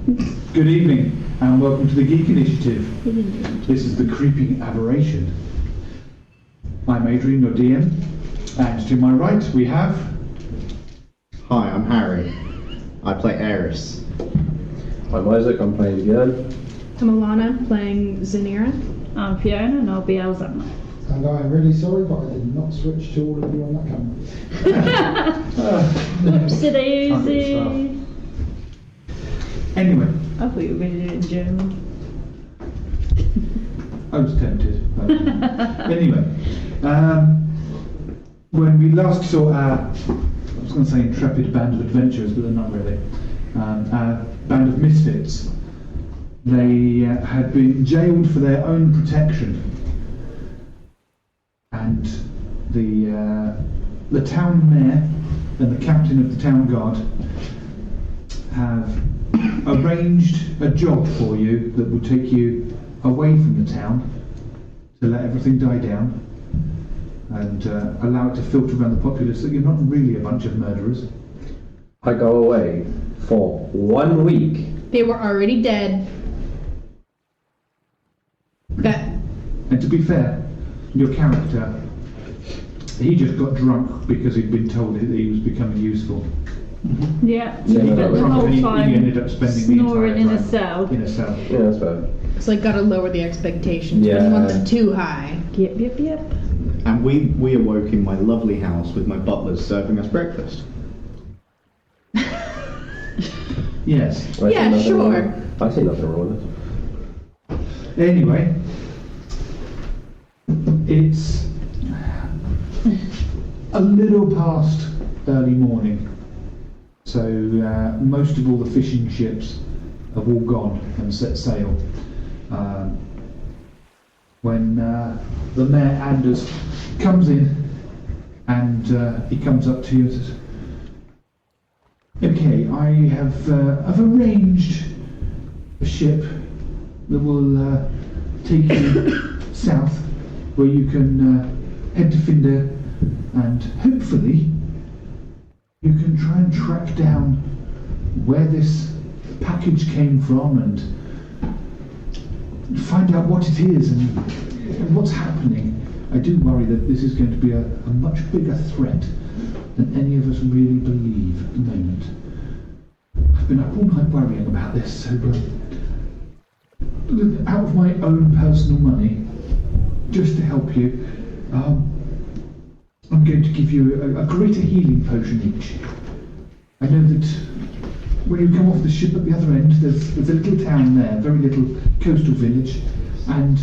Good evening, and welcome to the Geek Initiative. This is the Creeping Aberration. I'm Adrian, your DM, and to my right we have... Hi, I'm Harry. I play Aeris. I'm Isaac, I'm playing Bjorn. I'm Alana, playing Zanira. I'm Fiona, and I'll be Elzama. And I'm really sorry, but I did not switch to all of you on that camera. Oopsie daisy. Anyway, I thought you were going to do it in German. I was tempted. But anyway, when we last saw our, I was going to say intrepid band of adventurers, but they're not really, our band of misfits, they had been jailed for their own protection. And the town mayor and the captain of the town guard have arranged a job for you that will take you away from the town to let everything die down and allow it to filter around the populace that you're not really a bunch of murderers. I go away for 1 week. They were already dead. And to be fair, your character, he just got drunk because he'd been told that he was becoming useful. Yeah, So he got the drunk whole and he time ended up spending the snoring entire in a time cell. in a cell. Yeah, that's fair. It's like gotta lower the expectations. Yeah. Don't want them too high. Yep. And we awoke in my lovely house with my butlers serving us breakfast. Yes. I see Yeah, nothing sure. wrong. I see nothing wrong with it. Anyway, it's a little past early morning, so most of all the fishing ships have all gone and set sail. When the Mayor Anders comes in and he comes up to you and says, "Okay, I have I've arranged a ship that will take you south, where you can head to Finder, and hopefully you can try and track down where this package came from and find out what it is and what's happening. I do worry that this is going to be a much bigger threat than any of us really believe at the moment. I've been up all night worrying about this, so out of my own personal money, just to help you, I'm going to give you a greater healing potion each. I know that when you come off the ship at the other end, there's a little town there, very little coastal village, and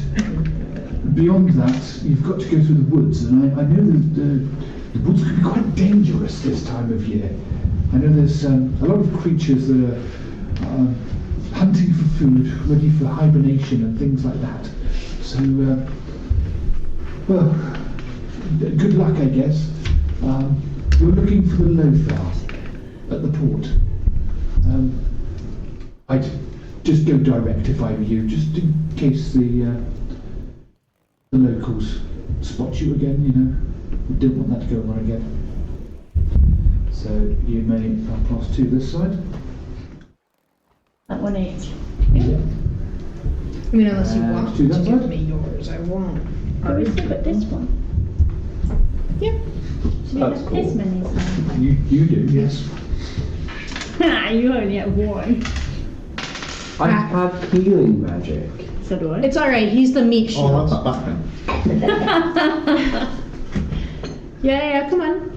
beyond that, you've got to go through the woods, and I know that the woods can be quite dangerous this time of year. I know there's a lot of creatures that are hunting for food, ready for hibernation and things like that. So, well, good luck, I guess. We're looking for the Lothar at the port. I'd just go direct if I were you, just in case the locals spot you again, you know. We don't want that to go wrong again. So you may pass to this side. At 1 each. Yeah. I mean, unless you want to to that give side? me yours, I won't. But we still got this one. Yeah. Should we That's have cool. this many? You do, yes. You only have one. I have healing magic. So do I. It's alright, he's the meat Oh, shield. that's that then. Yeah, come on.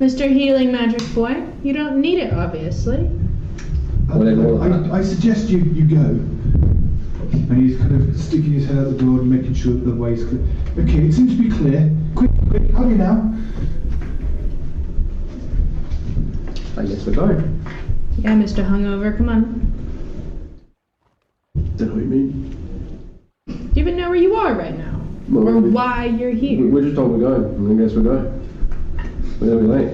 Mr. Healing Magic Boy. You don't need it, obviously. Well, then all of that. I suggest you go. And he's kind of sticking his head out the door and making sure that the way's clear. Okay, it seems to be clear. Quick, hurry now. I guess we're going. Yeah, Mr. Hungover, come on. Don't know what you mean. Do you even know where you are right now? Well, Or we- why you're here? We're just told we're going. I guess we're going. We're gonna be late.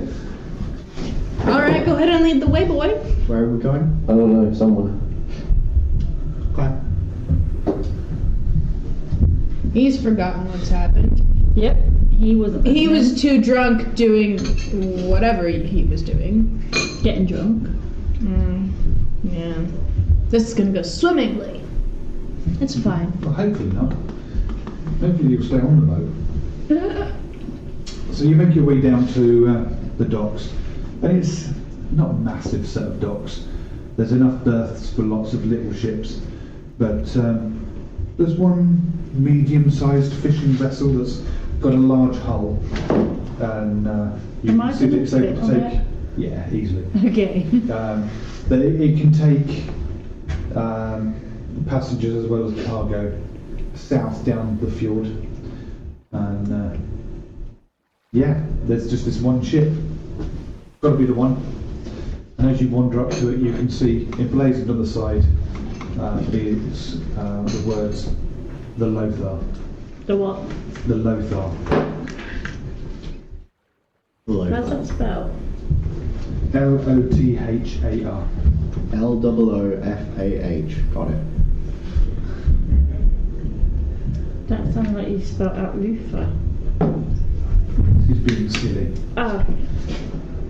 Alright, go ahead and lead the way, boy. Where are we going? I don't know, somewhere. Okay. He's forgotten what's happened. Yep. He wasn't. He was too drunk doing whatever he was doing. getting drunk. Yeah. This is gonna go swimmingly. It's fine. Well, hopefully not. Hopefully you'll stay on the boat. So you make your way down to the docks, and it's not a massive set of docks. There's enough berths for lots of little ships, but there's one medium-sized fishing vessel that's got a large hull, and you Am can I see that gonna it's able fit to on take. it? Yeah, easily. Okay. That it can take passengers as well as cargo south down the fjord, and yeah, there's just this one ship. Got to be the one. And as you wander up to it, you can see emblazoned on the side is the words, the Lothar. The what? The Lothar. How's that spelled? Lothar. Loofah. Got it. That sounds like you spelled out Lufa. He's being silly. Oh.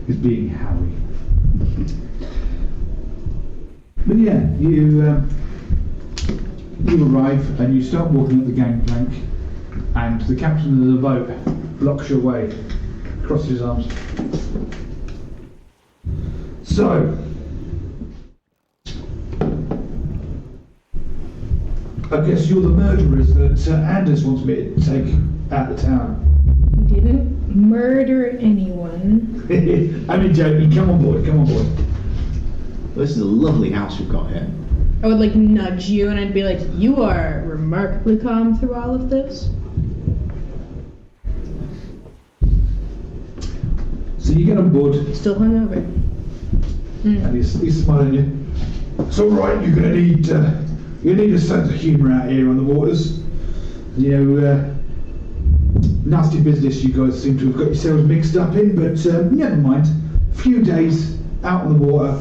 He's being Harry. But yeah, you arrive and you start walking up the gangplank, and the captain of the boat blocks your way, crosses his arms. So, I guess you're the murderers that Anders wants me to take out of town. We didn't murder anyone. I'm joking. Come on board. Come on board. This is a lovely house you've got here. I would like nudge you and I'd be like, you are remarkably calm through all of this. So you get on board, Still hungover. and he's smiling at you. It's all right. You're gonna need a sense of humour out here on the waters. You know, nasty business you guys seem to have got yourselves mixed up in, but never mind. A few days out on the water,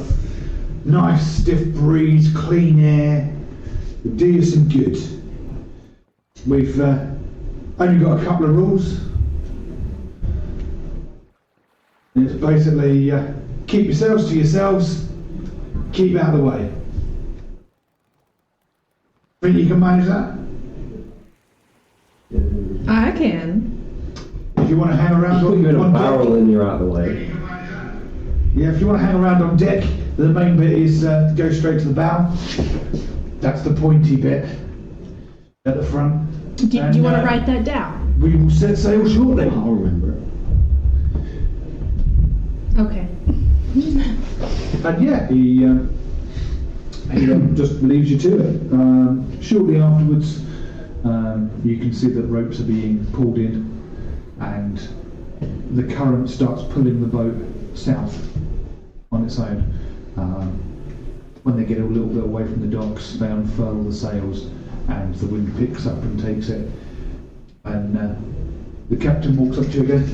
nice stiff breeze, clean air, will do you some good. We've only got a couple of rules. And it's basically keep yourselves to yourselves, keep out of the way. Think you can manage that? I can. If you want to hang around Put you in a on barrel deck, and you're out of the way. yeah, if you want to hang around on deck, the main bit is go straight to the bow. That's the pointy bit at the front. Do you want to write that down? We will set sail shortly. I'll remember it. Okay. And yeah, he just leaves you to it. Shortly afterwards, you can see that ropes are being pulled in, and the current starts pulling the boat south on its own. When they get a little bit away from the docks, they unfurl the sails, and the wind picks up and takes it. And the captain walks up to you again.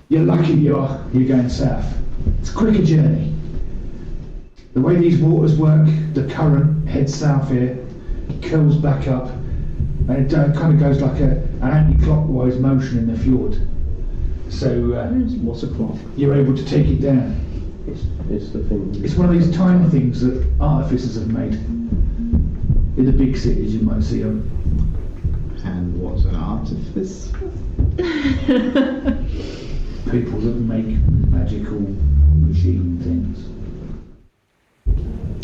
You're lucky you are. You're going south. It's a quicker journey. The way these waters work, the current heads south here, curls back up, and it kind of goes like an anti-clockwise motion in the fjord. So What's a clock? you're able to take it down. It's the thing. It's one of these tiny things that artificers have made. In the big cities you might see them. And what's an artifice? People that make magical machine things.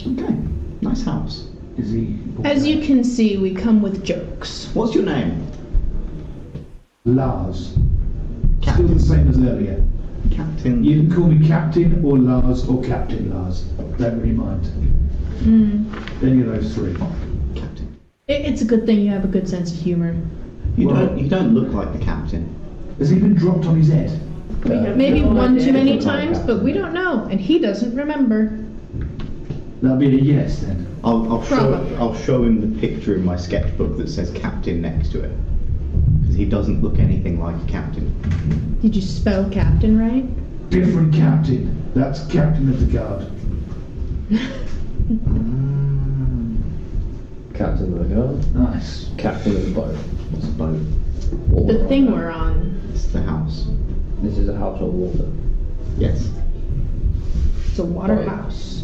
Okay, nice house. Is he? As you can see, we come with jokes. What's your name? Lars. Still the same as earlier. Captain. You can call me Captain or Lars or Captain Lars. Don't really mind. Any of those three. Captain. It's a good thing you have a good sense of humor. You Well- don't look like the captain. Has he been dropped on his head? Maybe no one idea. too many Different kind of times, but we don't know, and he doesn't remember. That'll be a yes then. I'll Probably. show him the picture in my sketchbook that says captain next to it, because he doesn't look anything like a captain. Did you spell captain right? Different captain. That's Captain of the Guard. Captain of the guard. Nice. Captain of the boat. What's a boat? The Water thing on we're on. It's the house. This is a house on water. Yes. It's a water Right. house.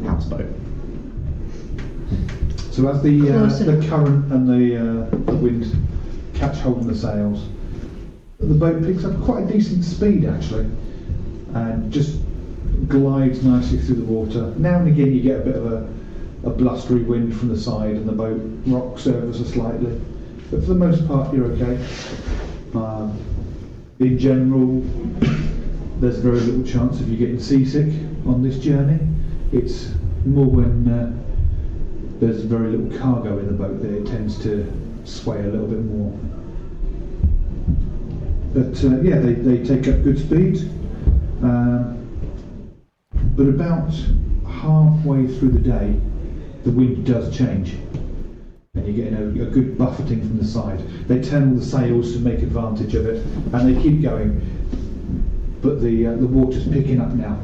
Houseboat. So as the Close the enough. current and the wind catch hold of the sails, the boat picks up quite a decent speed actually, and just glides nicely through the water. Now and again you get a bit of a blustery wind from the side and the boat rocks ever so slightly, but for the most part you're okay. In general, there's very little chance of you getting seasick on this journey. It's more when there's very little cargo in the boat that it tends to sway a little bit more. But yeah, they take up good speed. But about halfway through the day, the wind does change, and you're getting a good buffeting from the side. They turn all the sails to make advantage of it, and they keep going. But the water's picking up now.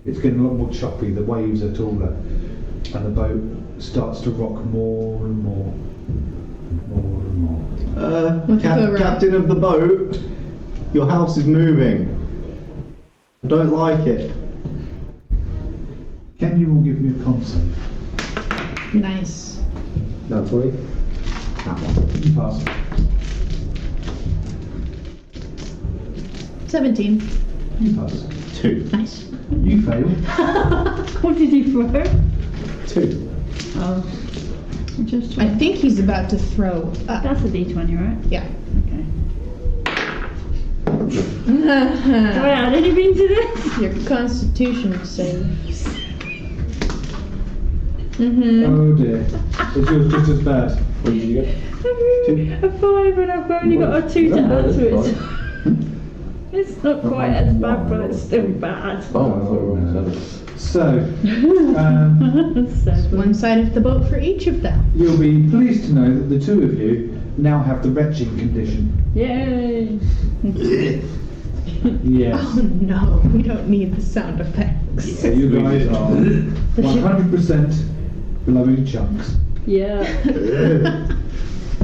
It's getting a lot more choppy. The waves are taller, and the boat starts to rock more and more, more and more. What's go around? Captain of the boat, your house is moving. I don't like it. Can you all give me a con save? Nice. Naturally. That one. You pass. 17. You pass. 2. Nice. You fail. What did you throw? 2. Oh. Just I think he's about to throw up. That's a D20, right? Yeah. Okay. Do I add anything to this? Your constitution save. Mm-hmm. Oh dear. Is yours just as bad? What did you get? A 5 and I've only got a 2 to add to it. It's not quite as bad, but it's still bad. Oh, I thought it was 7. So, 7. One side of the boat for each of them. you'll be pleased to know that the two of you now have the retching condition. Yay! Yes. Oh no, we don't need the sound effects. So you guys are 100% blowing chunks. Yeah.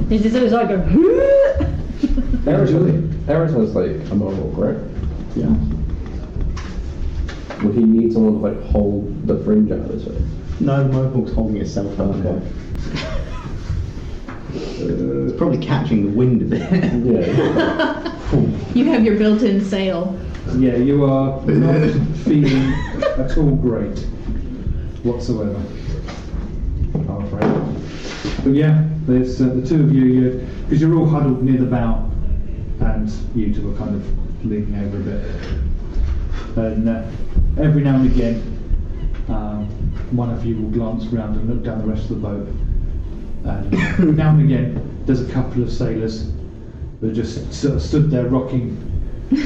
It's just as I go, Aeris has like a mohawk, right? Yeah. Would he need someone to like hold the fringe out of his face? No, the mohawk's holding itself up. Okay. It's probably catching the wind a bit. Yeah. You have your built-in sail. Yeah, you are not feeling at all great whatsoever, I'm afraid. But yeah, there's the two of you, because you're all huddled near the bow, and you two are kind of leaning over a bit. And every now and again, one of you will glance around and look down the rest of the boat. And now and again, there's a couple of sailors that just sort of stood there rocking,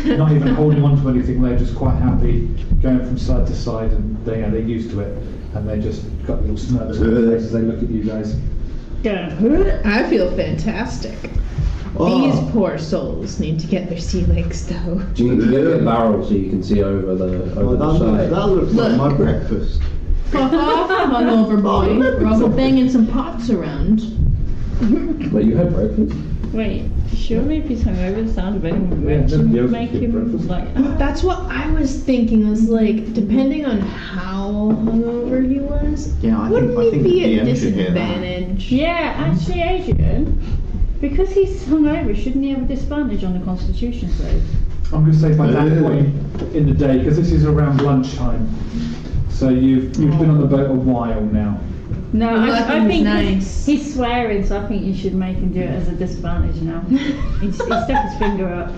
not even holding on to anything. They're just quite happy, going from side to side, and they're used to it. And they just got little smirks on their faces as they look at you guys. I feel fantastic. These poor souls need to get their sea legs though. Do you need to get a barrel so you can see over the side? That looks like my breakfast. Fuck off, hungover boy. We're also banging some pots around. Wait, you had breakfast? Wait, surely if he's hungover, the sound of anyone Yeah, would nobody else make can him breakfast. like. That's what I was thinking. I was like, depending on how hungover he was, Yeah, I wouldn't think he be the at DM should hear that. disadvantage? Yeah, actually, Adrian, because he's hungover, shouldn't he have a disadvantage on the Constitution save? I'm going to say by that point in the day, because this is around lunchtime, so you've been on the boat a while now. No, Lucky I was think nice. he's swearing, so I think you should make him do it as a disadvantage now. He stuck his finger up.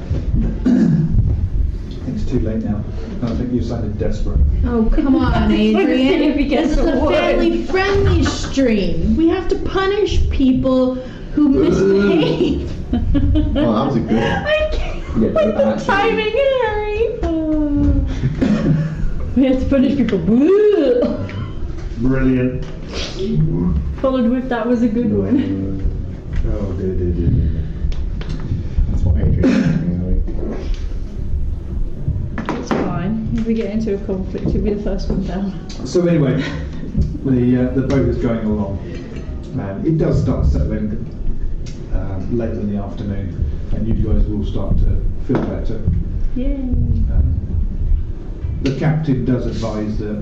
It's too late now. I think you sounded desperate. Oh, come on, See if Adrian. he gets This is a a word. family-friendly stream. We have to punish people who misbehave. Oh, that was a good one. I can't. Yeah, Like the actually- timing, Harry. We have to punish people. Brilliant. Followed with that was a good one. Oh dear. That's what Adrian is doing. It's fine. If we get into a conflict, you'll be the first one down. So anyway, the boat is going along. It does start settling later in the afternoon, and you guys will start to feel better. Yay. The captain does advise that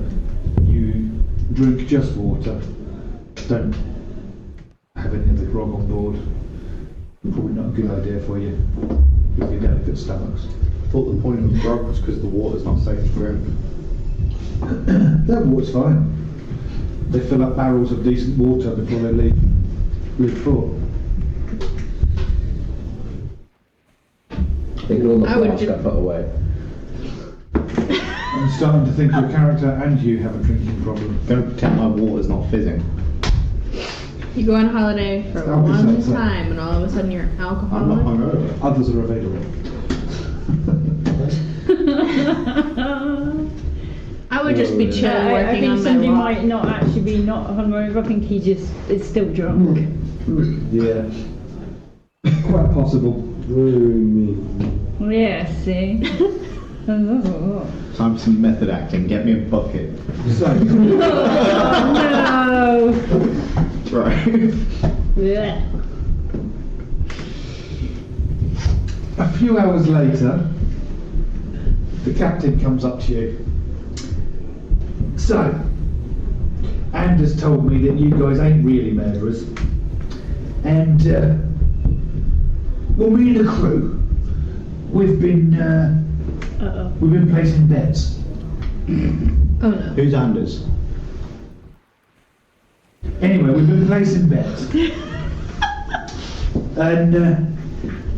you drink just water. Don't have any other grog on board. Probably not a good idea for you with your delicate stomachs. I thought the point of grog was because the water's not safe to drink. That water's fine. They fill up barrels of decent water before they leave port. Ignore the I would flask ju- I put away. I'm starting to think your character and you have a drinking problem. Don't pretend my water's not fizzing. You go on holiday for I'll be one so- time, and all of a sudden you're I'm not alcoholic. hungover. Others are available. I would just be chill I working think on my somebody rock. might not actually be not hungover. I think he just is still drunk. Yeah. Quite possible. Yeah, see. Oh, Time for some method acting. Get me a bucket. So, no. Right. Blech. a few hours later, the captain comes up to you. So, Anders told me that you guys ain't really murderers. And, well, me and the crew, we've been placing bets. Oh no. Who's Anders? Anyway, we've been placing bets. And,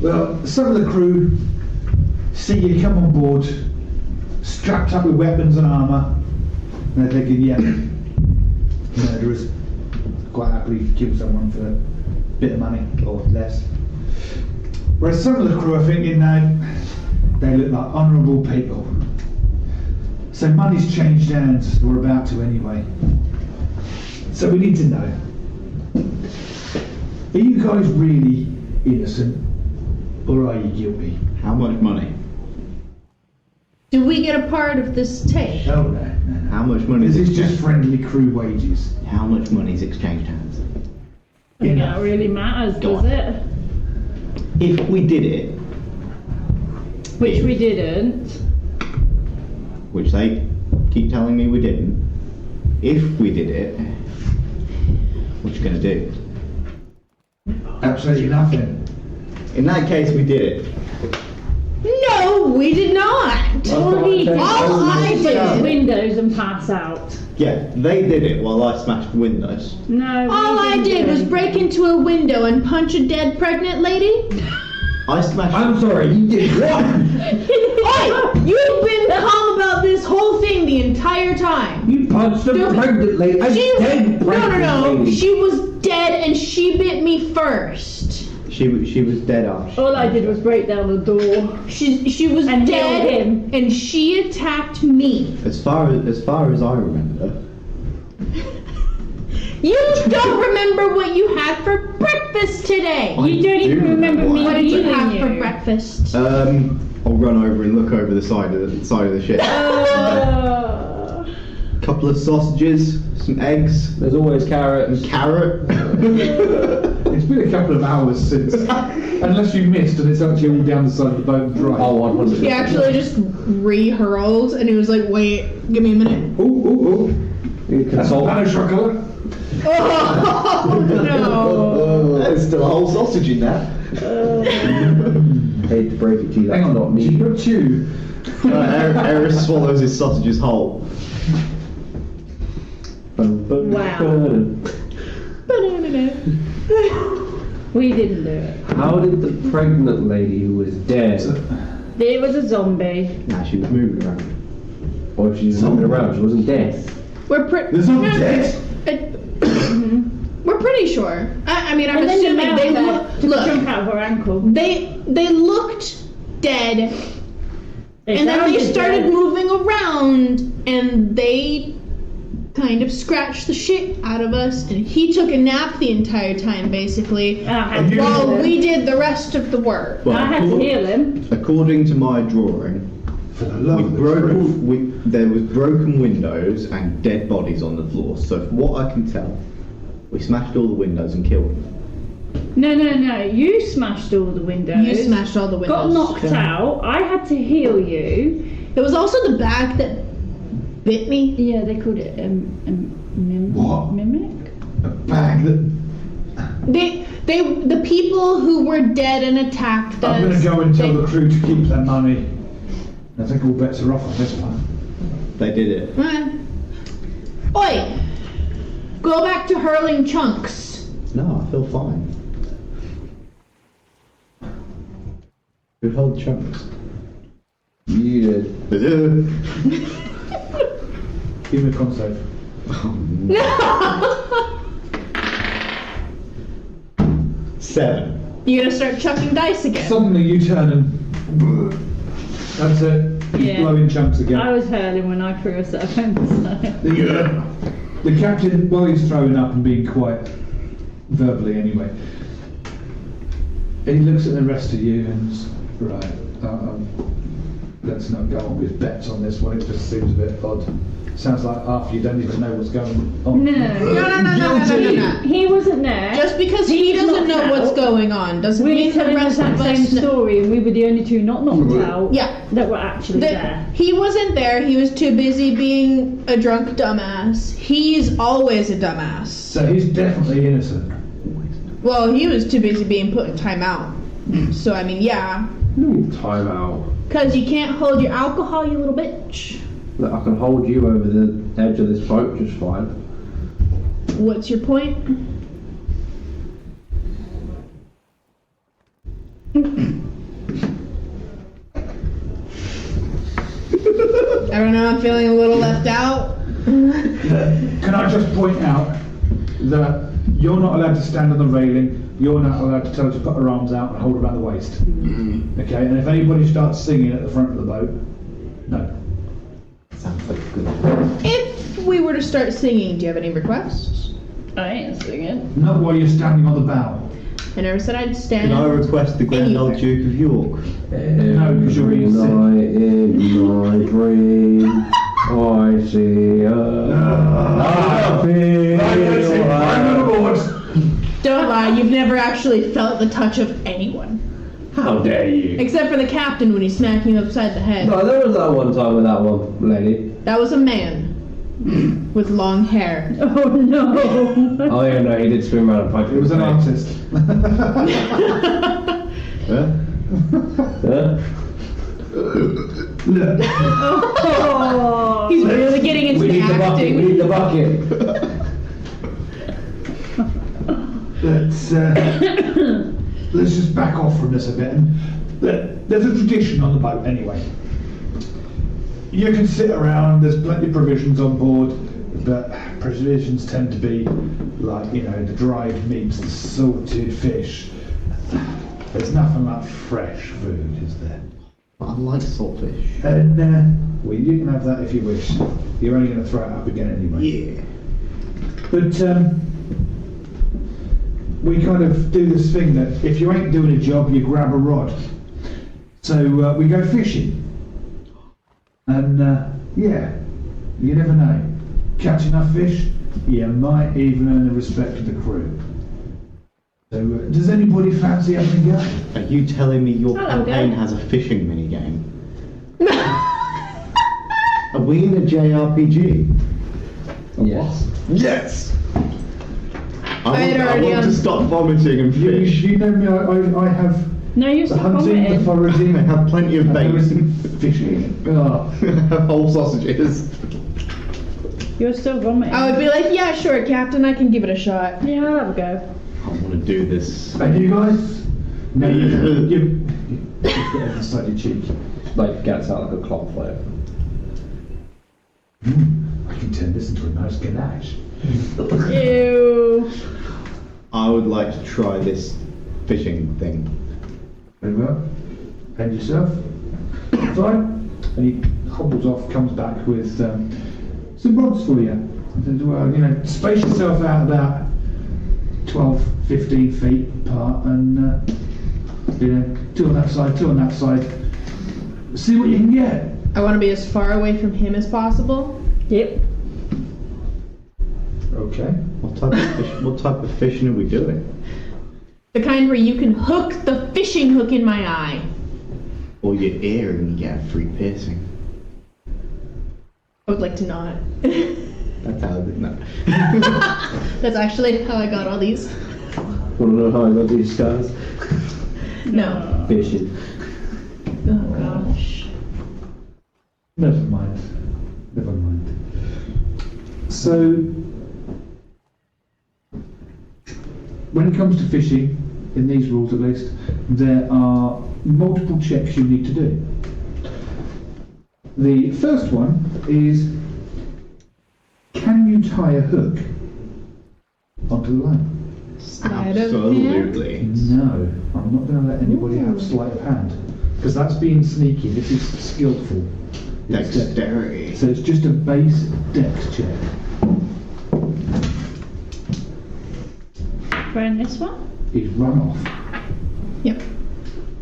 well, some of the crew see you come on board, strapped up with weapons and armour, and they're thinking, yeah, murderers. Quite happily kill someone for a bit of money or less. Whereas some of the crew are thinking, no, they look like honourable people. So money's changed hands, or about to anyway. So we need to know, are you guys really innocent, or are you guilty? How much money? Do we get a part of this take? Oh no, no, no. How much money? This is just friendly crew wages. How much money's exchanged hands? I think that really matters, Go does on. it? If we did it, Which we didn't. which they keep telling me we didn't, if we did it, what you gonna do? Absolutely nothing. In that case, we did it. No, we did not. All he did All I was did- fix windows and pass out. Yeah, they did it while I smashed the windows. No. All I did was break into a window and punch a dead pregnant lady. I smashed. I'm sorry, you did what? Oi! You've been calm about this whole thing the entire time. You punched a Don't- pregnant lady. A She dead pregnant no. lady. She was dead and she bit me first. She was dead after. All I did was break down the door. She was And dead killed him. and she attacked me. As far as I remember, You don't remember what you had for breakfast today. You don't even do remember me What did you beating have you. for breakfast? I'll run over and look over the side of the ship. Couple of sausages, some eggs, There's always carrots. carrot. It's been a couple of hours since, unless you missed and it's actually all down the side of the boat and dry. Oh, 100. He actually just re-hurled and he was like, wait, give me a minute. Ooh. You consult. Hello, chocolate. Oh, no. There's still a whole sausage in there. Hate to break it to you, that's Hang on, not me. you chew. Aeris swallows his sausages whole. Wow. We didn't do it. How did the pregnant lady who was dead, It was a zombie. Nah, she was moving around. or if she's moving around, she wasn't dead? We're pretty. There's no dead. We're pretty sure. I mean, I'm And then the assuming mouse they took a look. chunk out of her ankle. They looked dead, and then they sounded started dead. moving around, and they kind of scratched the shit out of us. And he took a nap the entire time, basically, I had to while heal him. we did the rest of the work. Well, I had to heal him. According to my drawing, For the love of the truth. there was broken windows and dead bodies on the floor. So from what I can tell, we smashed all the windows and killed them. No. You smashed all the windows. You smashed all the windows. Got knocked out. I had to heal you. It was also the bag that bit me. Yeah, they called it What? mimic. A bag that. The people who were dead and attacked us. I'm going to go and tell the crew to keep their money. I think all bets are off on this one. They did it. Oi! Go back to hurling chunks. No, I feel fine. Who held chunks? You did. Give me a con save. No! 7. You're gonna start chucking dice again. Suddenly you turn and... That's it. You Yeah. blow in chunks again. I was hurling when I threw a 7, so. The captain, while he's throwing up and being quiet, verbally anyway, he looks at the rest of you and right, let's not go on with bets on this one. It just seems a bit odd. Sounds like half you don't even know what's going on. No. He wasn't there. Just because he doesn't know what's going on doesn't We mean were the telling the rest exact of same us know. story, and we were the only two not knocked out. Yeah. That were actually there. He wasn't there. He was too busy being a drunk dumbass. He's always a dumbass. So he's definitely innocent. Well, he was too busy being put in timeout. So I mean, yeah. Time out. Cause you can't hold your alcohol, you little bitch. Look, I can hold you over the edge of this boat just fine. What's your point? I don't know, I'm feeling a little left out. Can I just point out that you're not allowed to stand on the railing, you're not allowed to tell her to put her arms out and hold her around the waist. Okay, and if anybody starts singing at the front of the boat, no. Sounds like a good idea. If we were to start singing, do you have any requests? I ain't singing. Not while you're standing on the bow. I never said I'd stand. Can I request the Grand Anywhere. Old Duke of York? No, because you're Every easy. night in my dream, I see a Don't lie, you've never actually felt the touch of anyone. How dare you? Except for the captain when he smacked you upside the head. No, there was that one time with that one lady. That was a man. With long hair. Oh no! Oh yeah, no, he did swim around and punch It was an artist. Huh? Oh. He's really getting into We the need the bucket. acting. We need the bucket. Let's just back off from this a bit. And there's a tradition on the boat anyway. You can sit around, there's plenty of provisions on board, but provisions tend to be like, you know, the dried meats, the salted fish. There's nothing like fresh food, is there? I like saltfish. And, well, you can have that if you wish. You're only going to throw it up again anyway. Yeah. But, we kind of do this thing that if you ain't doing a job, you grab a rod. So, we go fishing. And, yeah, you never know. Catch enough fish, you might even earn the respect of the crew. So, does anybody fancy having a go? Are you telling me your Hello, campaign Dad. has a fishing minigame? Are we in a JRPG? Yes. Yes! I had I already want to stop vomiting and You, fish. you know me, I have No, you're the still hunting, the vomiting. foraging, I have plenty of and there bait. isn't fishing. Oh. I have whole sausages. You're still vomiting. I would be like, yeah, sure, Captain, I can give it a shot. Yeah, I'll have a go. I want to do this. And you guys? No, you get it inside your cheek. Like gets out like a clock flare. I can turn this into a nice ganache. Ew. I would like to try this fishing thing. Very well. And yourself? Fine. And he hobbles off, comes back with some rods for you. I said, well, you know, space yourself out about 12, 15 feet apart and, you know, two on that side, two on that side. See what you can get. I want to be as far away from him as possible. Yep. Okay. What type of fishing are we doing? The kind where you can hook the fishing hook in my eye. Or your ear and you get a free piercing. I would like to not. That's how I did that. That's actually how I got all these. Want to know how I got these scars? No. Fishing. Oh gosh. Never mind. Never mind. So, when it comes to fishing, in these rules at least, there are multiple checks you need to do. The first one is, can you tie a hook onto the line? Sleight of hand. Absolutely. No, I'm not going to let anybody have sleight of hand, because that's being sneaky. This is skillful. Dexterity. So it's just a base dex check. Throwing this one? Is run off, Yep.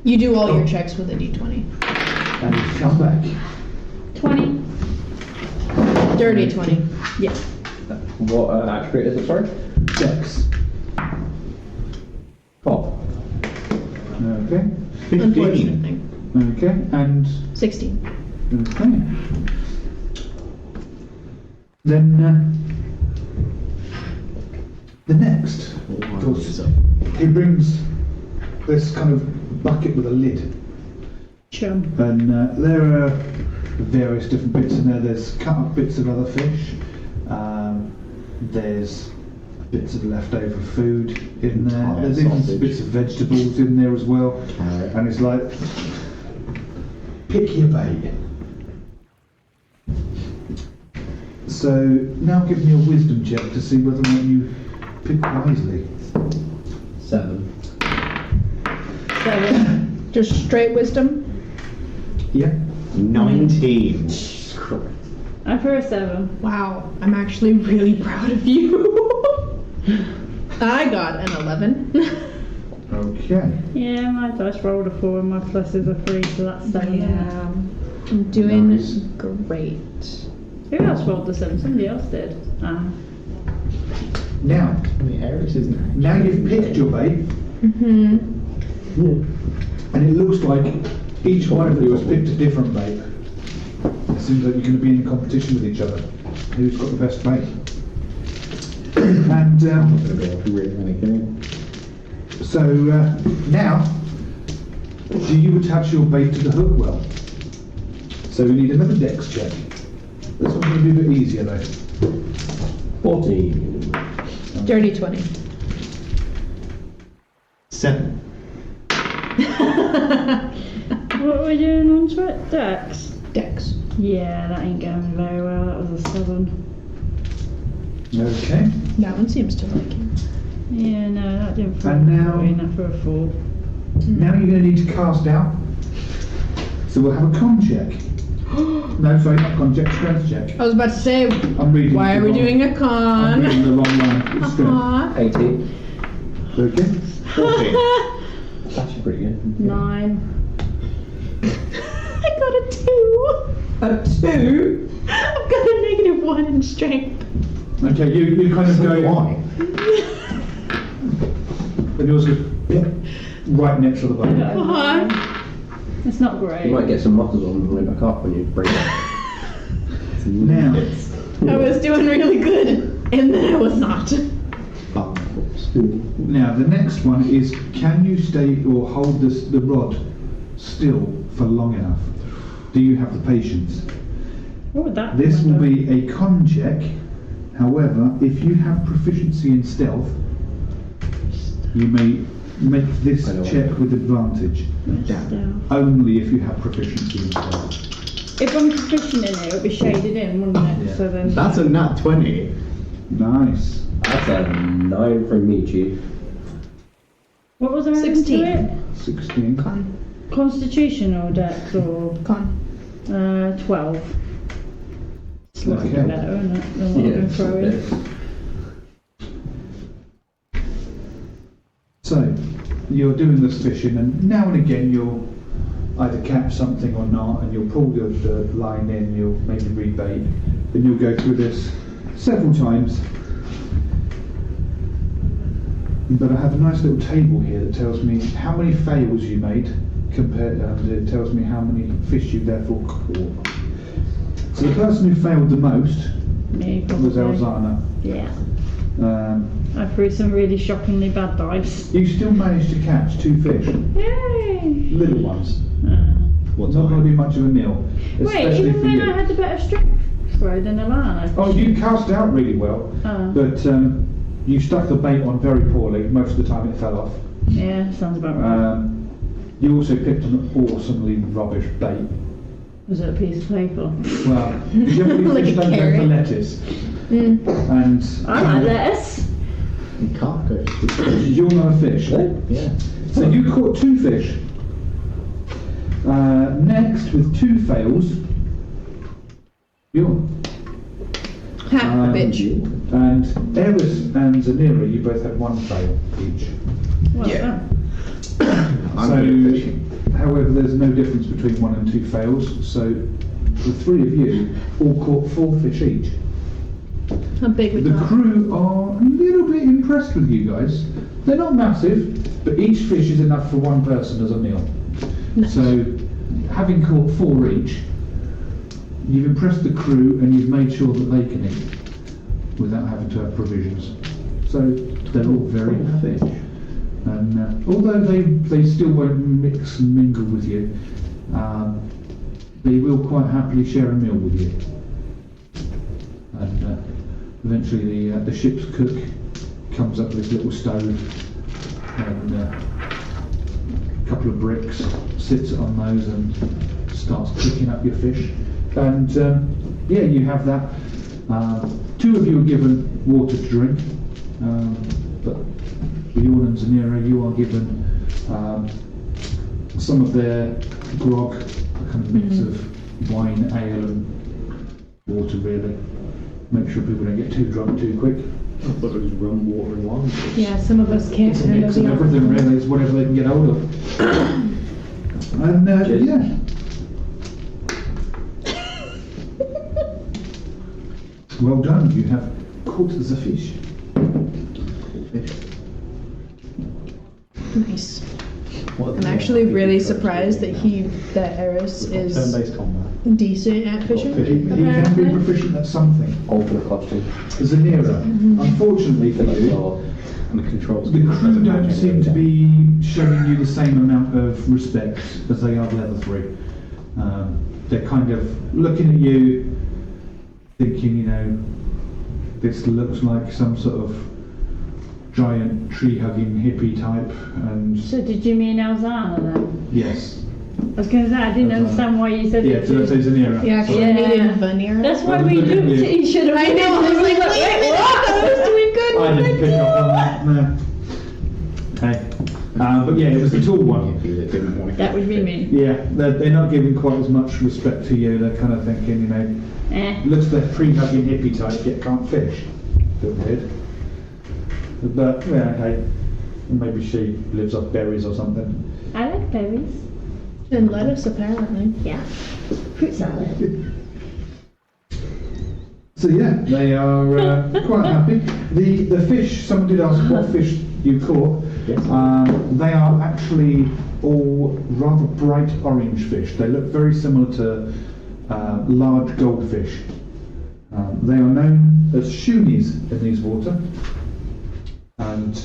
You do all your checks with a d20. and it's come back. 20. Dirty 20. Yeah. What attribute is it, sorry? Dex. 12. Okay. 15. Unfortunately. Okay, and 16. okay. Then the next, of course, he brings this kind of bucket with a lid, Chum. and there are various different bits in there. There's cut up bits of other fish. There's bits of leftover food in there. Entire There's even sausage. bits of vegetables in there as well. Carrot. And it's like, pick your bait. So now give me a wisdom check to see whether or not you pick wisely. 7. 7. Just straight wisdom. Yeah. 19. I threw a 7. Wow, I'm actually really proud of you. I got an 11. Okay. Yeah, my dice rolled a 4 and my plus is a 3, so that's 7. Yeah. I'm doing Nice. great. Who else rolled the 7? Somebody else did. Now, I mean, Aeris isn't. now you've picked your bait, Mm-hmm. and it looks like each one of you has picked a different bait. It seems like you're going to be in competition with each other. Who's got the best bait? And I'm not going to be able to really anything. so now, do you attach your bait to the hook well? So we need another dex check. This one's going to be a bit easier though. 14. Dirty 20. 7. What are we doing on to it? Dex? Dex. Yeah, that ain't going very well. That was a 7. Okay. That one seems to like you. Yeah, no, that didn't feel And now- enough for a 4. Now you're going to need to cast out. So we'll have a con check. No, sorry, not con check, strength check. I was about to say, I'm reading. why the are we wrong- doing a I'm con? reading the wrong one. It's strength. Uh-huh. 18. Okay. 14. That's actually pretty good. 9. I got a 2. A 2? I've got a -1 in strength. Okay, you kind of go. Why? And yours goes right next to the bone. Uh-huh. It's not great. You might get some muscles on the way back up when you break it. Now, I was doing really good, and then I was not. now the next one is: can you stay or hold the rod still for long enough? Do you have the patience? What would that This will under? be a con check. However, if you have proficiency in stealth, you may make this I know. check with advantage. Stealth. Only if you have proficiency in stealth. If I'm proficient in it, it would be shaded in, wouldn't it? Yeah. So then. That's a nat 20. Nice. That's a 9 from me, Chief. What was I adding 16. to it? 16. Con. Constitutional dex or Con. 12. Slightly Okay. better, isn't it? Than what I've been throwing. So, you're doing this fishing, and now and again you'll either catch something or not, and you'll pull the line in, you'll maybe rebait, then you'll go through this several times. But I have a nice little table here that tells me how many fails you made, compared, and it tells me how many fish you therefore caught. So the person who failed the most Me, was probably. Elzana. Yeah. I threw some really shockingly bad dice. You still managed to catch 2 fish, Yay! little ones. What's Not going to be much of a meal, Wait, especially even for when you. I had a better strength throw than Alana. Oh, you cast out really well, but you stuck the bait on very poorly. Most of the time it fell off. Yeah, sounds about right. You also picked an awesomely rubbish bait. Was it a piece of paper? Well, generally Like fish a don't go for carrot. lettuce. And I like lettuce. You can't go for you're not a fish. Yeah. So you caught 2 fish. Next, with 2 fails, Bjorn. Ha, bitch. And Aeris and Zanira, you both had 1 fail each. What's Yeah. that? I'm So, good at fishing. however, there's no difference between 1 and 2 fails. So, the 3 of you all caught 4 fish each. How big we The talk? crew are a little bit impressed with you guys. They're not massive, but each fish is enough for 1 person as a meal. Nice. So, having caught 4 each, you've impressed the crew and you've made sure that they can eat without having to have provisions. So, they're all very happy. And although they still won't mix and mingle with you, they will quite happily share a meal with you. And eventually the ship's cook comes up with this little stove and a couple of bricks, sits on those and starts cooking up your fish. And yeah, you have that. 2 of you are given water to drink, but Bjorn and Zanira, you are given some of their grog, a kind of mix of wine, ale and water really. Make sure people don't get too drunk too quick. I thought it was rum, water and wine. Yeah, some of us can't It's a handle mix of the everything alcohol. really, it's whatever they can get hold of. And Cheers. yeah. Well done, you have caught the fish. Nice. I'm actually really surprised that Aeris is Turn-based combat. decent at fishing. He can be apparently. proficient at something. Alternate costume. Zanira, unfortunately for you, So, And the controls. the crew don't seem to be showing you the same amount of respect as they are the other 3. They're kind of looking at you, thinking, you know, this looks like some sort of giant tree-hugging hippie type, and So did you mean Alzana then? yes. I was going to say, I didn't Alzana. understand why you said Yeah, it. so that's Zanira. You actually Yeah. needed veneer. That's why Well, we look at looked you. at each other. I know, I was like, wait a minute, I thought I was doing good. I didn't pick up on that, no. Okay. But yeah, it was the tall one. That didn't want to That would be me. Yeah, they're not giving quite as much respect to you. They're kind of thinking, you know, looks like tree-hugging hippie type, yet can't fish. Bit weird. But, yeah, okay. Maybe she lives off berries or something. I like berries. And lettuce, apparently. Yeah. Fruit salad. So yeah, they are quite happy. The fish, someone did ask what fish you caught. Yes. They are actually all rather bright orange fish. They look very similar to large goldfish. They are known as shoonies in these water, and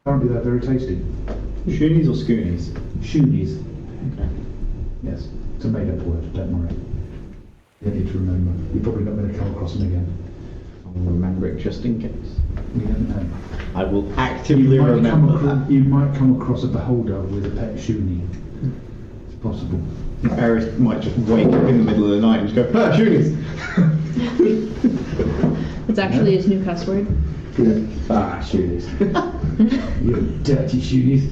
apparently they're very tasty. Shoonies or scoonies? Shoonies, Okay. yes, it's a made-up word. Don't worry. You need to remember. You're probably not going to come across them again. I'll remember it just in case. We don't know. I will actively remember that. You might come across a beholder with a pet shoonie. It's possible. Aeris might just wake up in the middle of the night and just go, shoonies! It's actually his new cuss word. Ah, shooters. You dirty shoonies.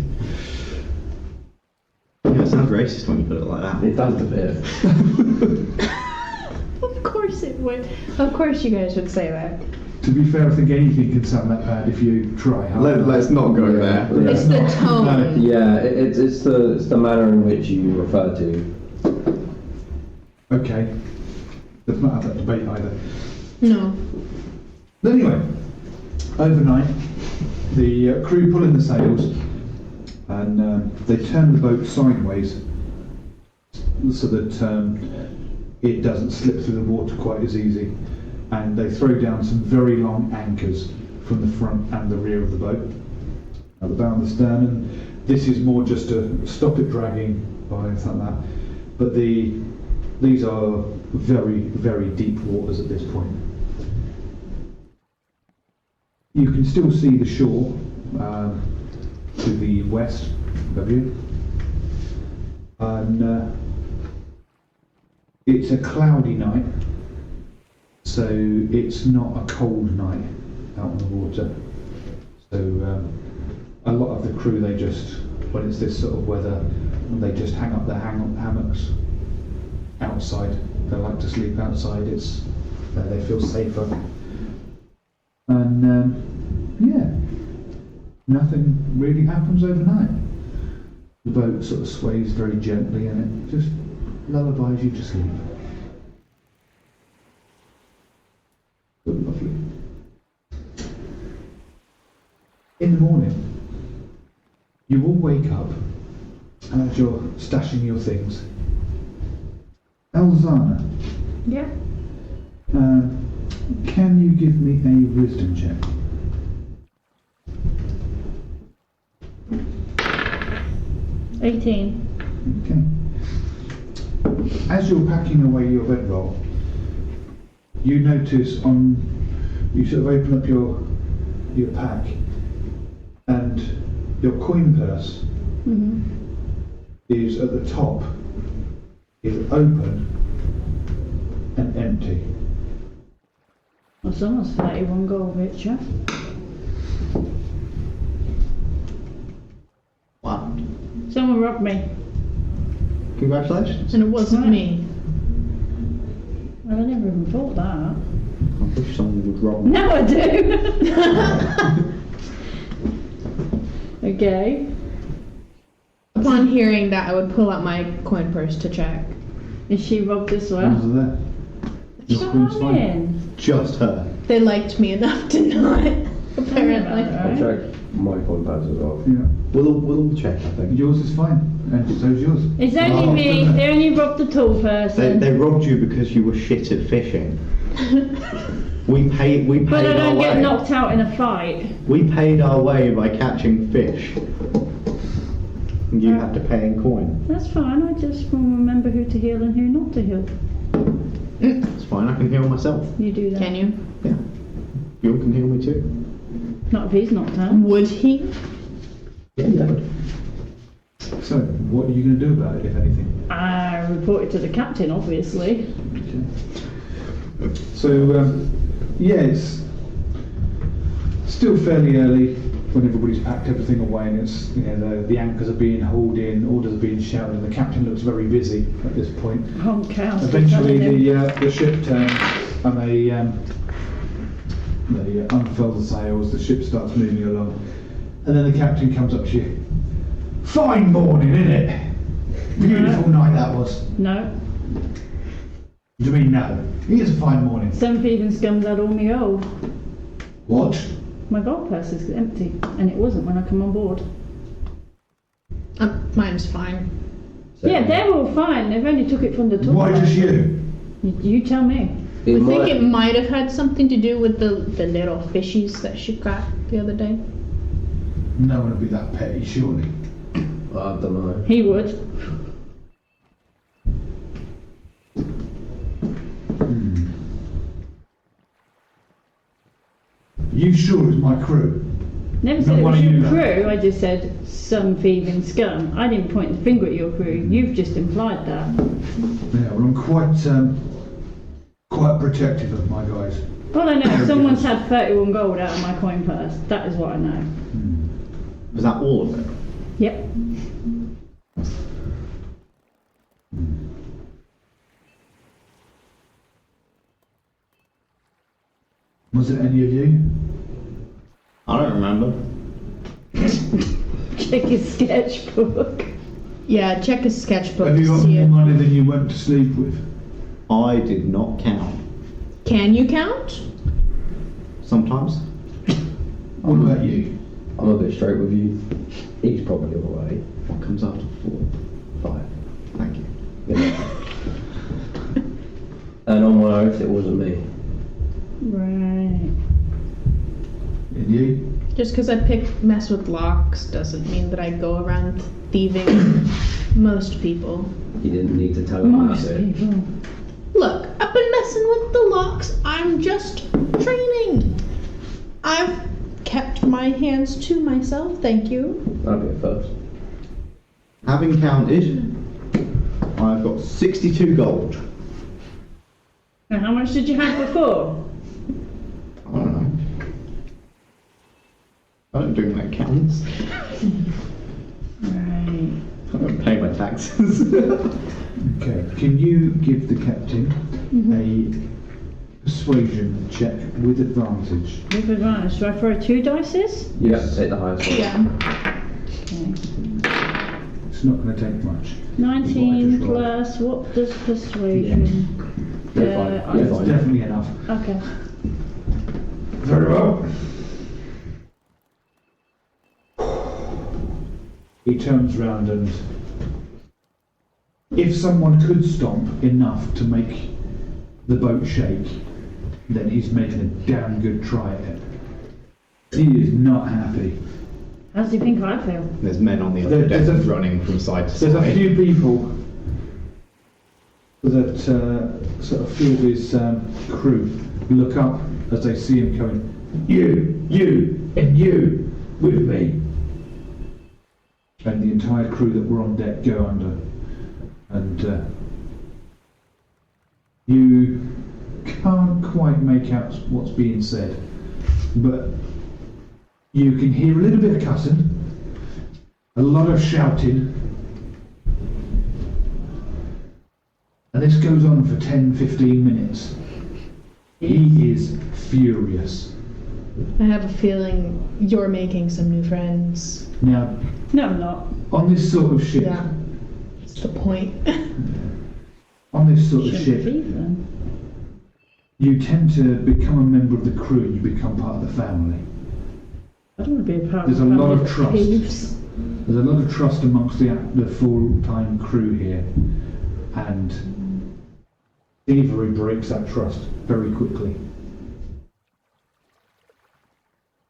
Yeah, it sounds racist when you put it like that. It does a bit. Of course it would. Of course you guys would say that. To be fair, I think anything can sound that bad if you try hard. Let's not go there. It's the tone. Yeah, it's the manner in which you refer to. Okay. Let's not have that debate either. No. But anyway, overnight, the crew pull in the sails and they turn the boat sideways so that it doesn't slip through the water quite as easy. and they throw down some very long anchors from the front and the rear of the boat at the bow and the stern, and this is more just to stop it dragging or anything like that. But these are very, very deep waters at this point. You can still see the shore to the west of you, and it's a cloudy night, so it's not a cold night out on the water. So a lot of the crew, they just, when it's this sort of weather, they just hang up their hammocks outside. They like to sleep outside. It's they feel safer. And yeah, nothing really happens overnight. The boat sort of sways very gently, and it just lullabies you to sleep. But lovely. In the morning, you all wake up as you're stashing your things. Elzana, Yeah. can you give me a wisdom check? 18. Okay. As you're packing away your bedroll, you notice you sort of open up your pack, and your coin purse is at the top, is open and empty. Well, someone's 31 gold rich, yeah? Wow. Someone robbed me. Congratulations. And it wasn't me. Well, I never even thought that. I wish someone would rob me. Now I do! Okay. Upon hearing that, I would pull out my coin purse to check. Is she robbed as well? Yours are there. Your queen's fine. Charming. Just her. They liked me enough to not, apparently. I'll check my coin purse as well. Yeah. We'll all check, I think. Yours is fine, and so's yours. It's only Oh, me. okay. They only robbed the tall person. They robbed you because you were shit at fishing. we paid But I our don't get way. knocked out in a fight. We paid our way by catching fish. And you had to pay in coin. That's fine. I just will remember who to heal and who not to heal. It's fine, I can heal myself. You do that. Can you? Yeah. You can heal me too. Not if he's knocked out. Would he? Yeah, you would. So, what are you going to do about it, if anything? I reported to the captain, obviously. Okay. So, yeah, it's still fairly early when everybody's packed everything away, and it's, you know, the anchors are being hauled in, orders are being shouted, and the captain looks very busy at this point. Oh, cows. Eventually, the ship turns, and they unfurl the sails. The ship starts moving along, and then the captain comes up to you. Fine morning, isn't it? Beautiful night that was. No. Do you mean no? It is a fine morning. Some thieving scums had all my gold. What? My gold purse is empty, and it wasn't when I come on board. Mine's fine. Yeah, they're all fine. They've only took it from the top. Why just you? You tell me. I think it might have had something to do with the little fishies that she got the other day. No one would be that petty, surely. I don't know. He would. You sure it was my crew? Never No, said it why was don't your you know? crew. I just said some thieving scum. I didn't point the finger at your crew. You've just implied that. Yeah, well, I'm quite protective of my guys. All I know is someone's had 31 gold out of my coin purse. That is what I know. Was that all of it? Yep. Was it any of you? I don't remember. Check his sketchbook. Yeah, check his sketchbook Have you to got see more it. money than you went to sleep with? I did not count. Can you count? Sometimes. What about you? I'm a bit straight with you. He's probably away. What comes after 4? 5. Thank you. Yeah. And on my oath, it wasn't me. Right. And you? Just because I mess with locks doesn't mean that I go around thieving most people. You didn't need to tell him Most about it. people. Look, I've been messing with the locks. I'm just training. I've kept my hands to myself, thank you. That'd be a first. Having counted, I've got 62 gold. And how much did you have before? I don't know. I don't do my accounts. Right. I don't pay my taxes. Okay. Can you give the captain a persuasion check with advantage? With advantage. Do I throw 2 dices? Yeah, take the highest one. Yeah. Okay. It's not going to take much. 19 What I plus, what does persuasion? You're fine. I- You're It's fine. definitely enough. Okay. Very well. He turns round and if someone could stomp enough to make the boat shake, then he's making a damn good try at it. He is not happy. How do you think I feel? There's men on the other There's deck a- running from side to There's side. a few people that sort of feel his crew look up as they see him coming. You, and you, with me. And the entire crew that were on deck go under. And you can't quite make out what's being said, but you can hear a little bit of cussing, a lot of shouting, and this goes on for 10-15 minutes. He is furious. I have a feeling you're making some new friends. Now, No, I'm not. on this sort of ship, Yeah. That's the point. on this sort of Shouldn't ship, be then. you tend to become a member of the crew and you become part of the family. I don't want to be a part There's of a the lot family of trust. thieves. There's a lot of trust amongst the full-time crew here, and thievery breaks that trust very quickly.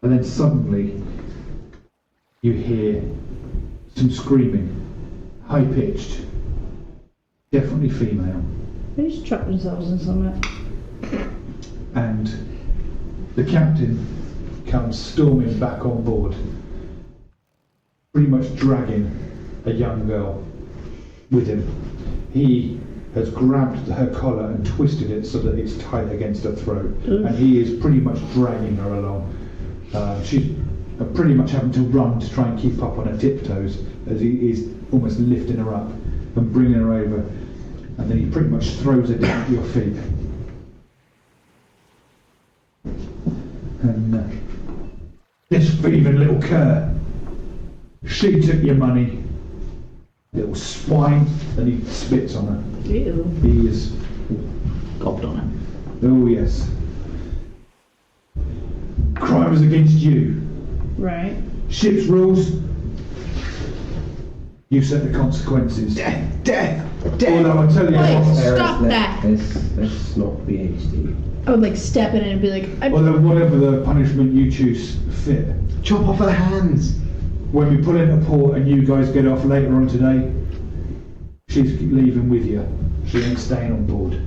And then suddenly, you hear some screaming, high-pitched, definitely female, They just trap themselves in something. and the captain comes storming back on board, pretty much dragging a young girl with him. He has grabbed her collar and twisted it so that it's tight against her throat, and he is pretty much dragging her along. She's pretty much having to run to try and keep up on her tiptoes as he is almost lifting her up and bringing her over, and then he pretty much throws her down at your feet. And this thieving little cur, she took your money, little swine, and he spits on her. Ew. He is, Gobbed on it. oh yes. Crimes against you. Right. Ship's rules. You set the consequences. Death! Although I tell you Wait. what, Stop that. Let's not be hasty. I would like step in and be like, although whatever the punishment you choose fit. Chop off her hands! When we put into port and you guys get off later on today, she's leaving with you. She ain't staying on board.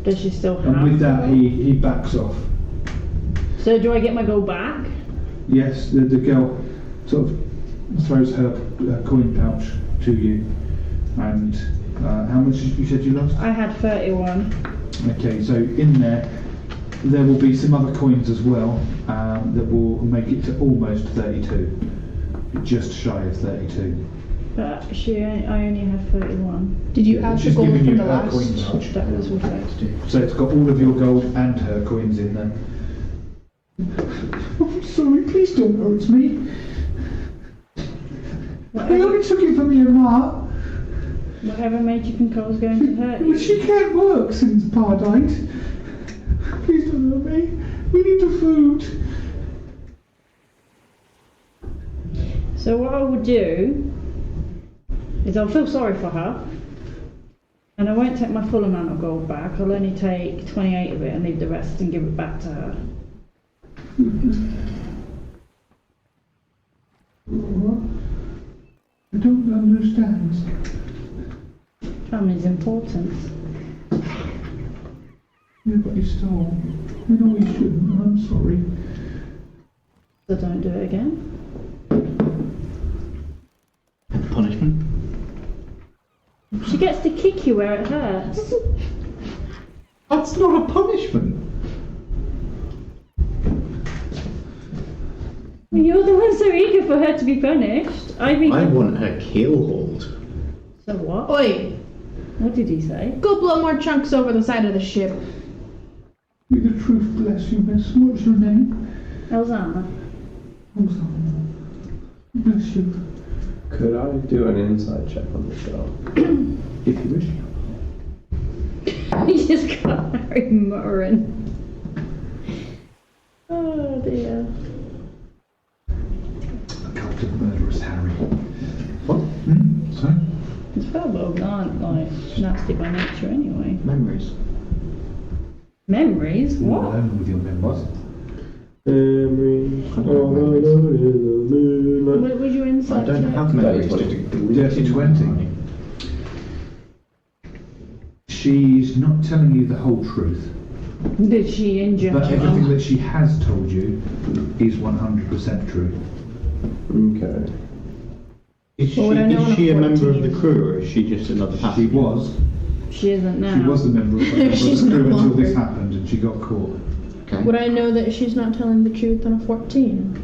Does she still have And with that, them? he backs off. So do I get my gold back? Yes, the girl sort of throws her coin pouch to you. And how much you said you lost? I had 31. Okay, so in there will be some other coins as well that will make it to almost 32. Just shy of 32. But I only had 31. did you have the She's gold giving from you the her last? coin pouch. That was reflected. So it's got all of your gold and her coins in there. I'm sorry, please don't hurt me. They only took it from your ma. Whatever made you think I was going to hurt But you? she can't work since Pa died. Please don't hurt me. We need the food. So what I would do is I'll feel sorry for her. And I won't take my full amount of gold back. I'll only take 28 of it and leave the rest and give it back to her. I don't understand. Family's important. Yeah, but he stole. I know he shouldn't. I'm sorry. So don't do it again. Punishment? She gets to kick you where it hurts. That's not a punishment. You're the one so eager for her to be punished. I think. I want her keelhauled. So what? Oi, What did he say? go blow more chunks over the side of the ship. May the truth bless you, miss. What's your name? Elzana. Hosanna. Bless you. Could I do an insight check on this girl? If you wish. He just got Harry muttering. Oh dear. The cult of murderous Harry. What? Sorry? It's Furbolgs aren't like nasty by nature anyway. Memories. Memories? What? Alone with your memories. What was your I insight don't check? have memories. Dirty 20. She's not telling you the whole truth, Did she injure but her everything mum? that she has told you is 100% true. Okay. Is she, What would I know on a a member of the 14? crew, or is she just another She passenger? was. She isn't now. She was the member of the She's crew no until longer. this happened and she got caught. Okay. Would I know that she's not telling the truth on a 14?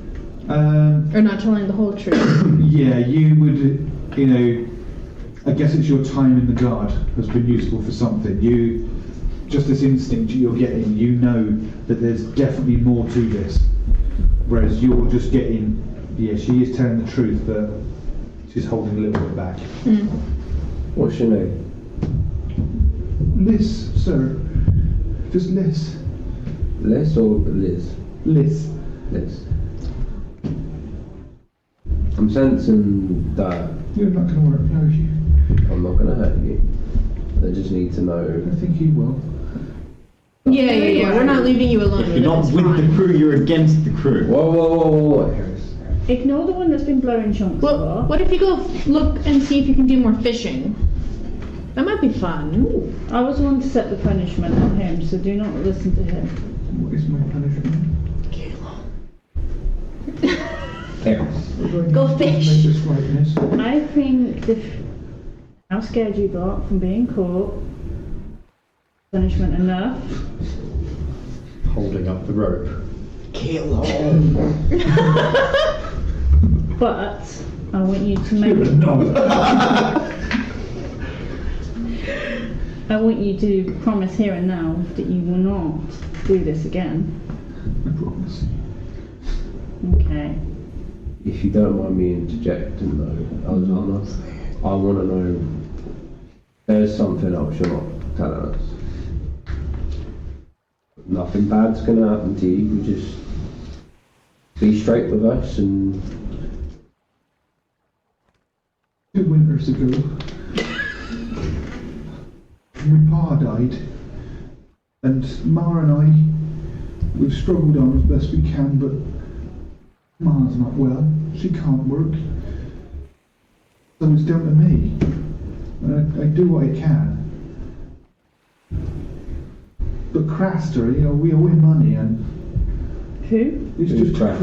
Or not telling the whole truth? Yeah, you would, you know, I guess it's your time in the guard has been useful for something. You, just this instinct you're getting, you know that there's definitely more to this. Whereas you're just getting, yeah, she is telling the truth, but she's holding a little bit back. What's your name? Liz, sir. Just Liz. Les or Liz? Liz. Liz. I'm sensing that You're not going to work, no, you. I'm not going to hurt you. I just need to know. I think he will. Yeah. We're not leaving you alone. If you're not It's with fine. the crew, you're against the crew. Whoa, Aeris. Ignore the one that's been blowing chunks Well, off. what if you go look and see if you can do more fishing? That might be fun. I was the one to set the punishment on him, so do not listen to him. What is my punishment? Aeris. Go Make fish. this right, Liz. I think how scared you got from being caught, punishment enough. Holding up the rope. But I want you to make I want you to promise here and now that you will not do this again. I promise. Okay. If you don't mind me interjecting though, Alexander, I want to know, there's something else you're not telling us. Nothing bad's going to happen to you, you just be straight with us and 2 winters ago, my pa died, and Ma and I, we've struggled on as best we can, but Ma's not well, she can't work, so it's down to me, and I do what I can. But Craster, you know, we owe him money, and Who? he's Who's just a Craster?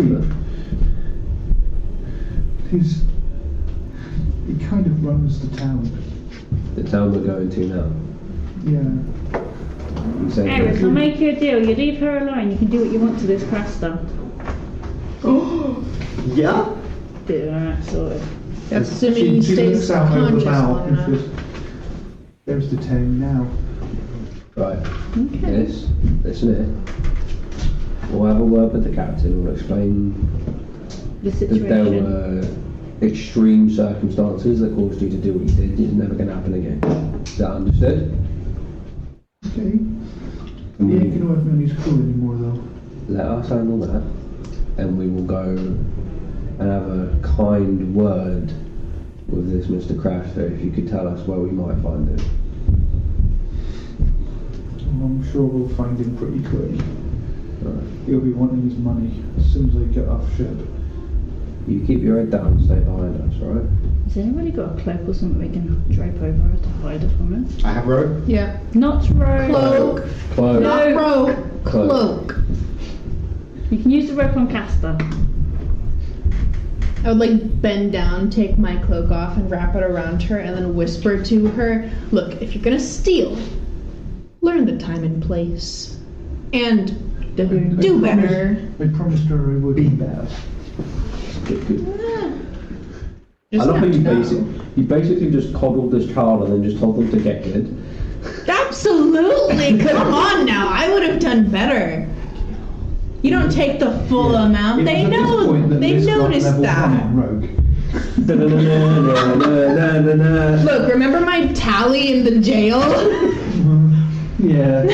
creep. He kind of runs the town. the town we're going to now. Yeah. You say Aeris, I'll make you a deal. You leave her alone, you can do what you want to this Craster. Yeah? Alright, sorted. That's assuming he She stays looks out over conscious the bow long and enough. says, there's the town now. Right, Okay. listen here. We'll have a word with the captain, we'll explain The that there situation. were extreme circumstances that caused you to do what you did. It's never going to happen again. Is that understood? Okay. And He ain't we gonna have me on his crew anymore though. let us handle that, and we will go and have a kind word with this Mr. Crafter if you could tell us where we might find him. I'm sure we'll find him pretty quick. He'll be wanting his money as soon as they get off ship. You keep your head down and stay behind us, right? Has anybody got a cloak or something we can drape over her to hide her from us? I have rope. Yeah. Not rope. Cloak. Close. Not rope. Cloak. Cloak. You can use the rope on Castor. I would like bend down, take my cloak off, and wrap it around her, and then whisper to her, "Look, if you're gonna steal, learn the time and place, and do better." I promised her I would. Be better. Good. I Just love how not you now. basically just coddled this child and then just told them to get good. Absolutely. Come on now. I would have done better. You don't take the full amount. It They was at this know. point that They Liz got noticed level that. 1 in Rogue. Da-da-da-da-da-da-da-da. Look, remember my tally in the jail? Yeah.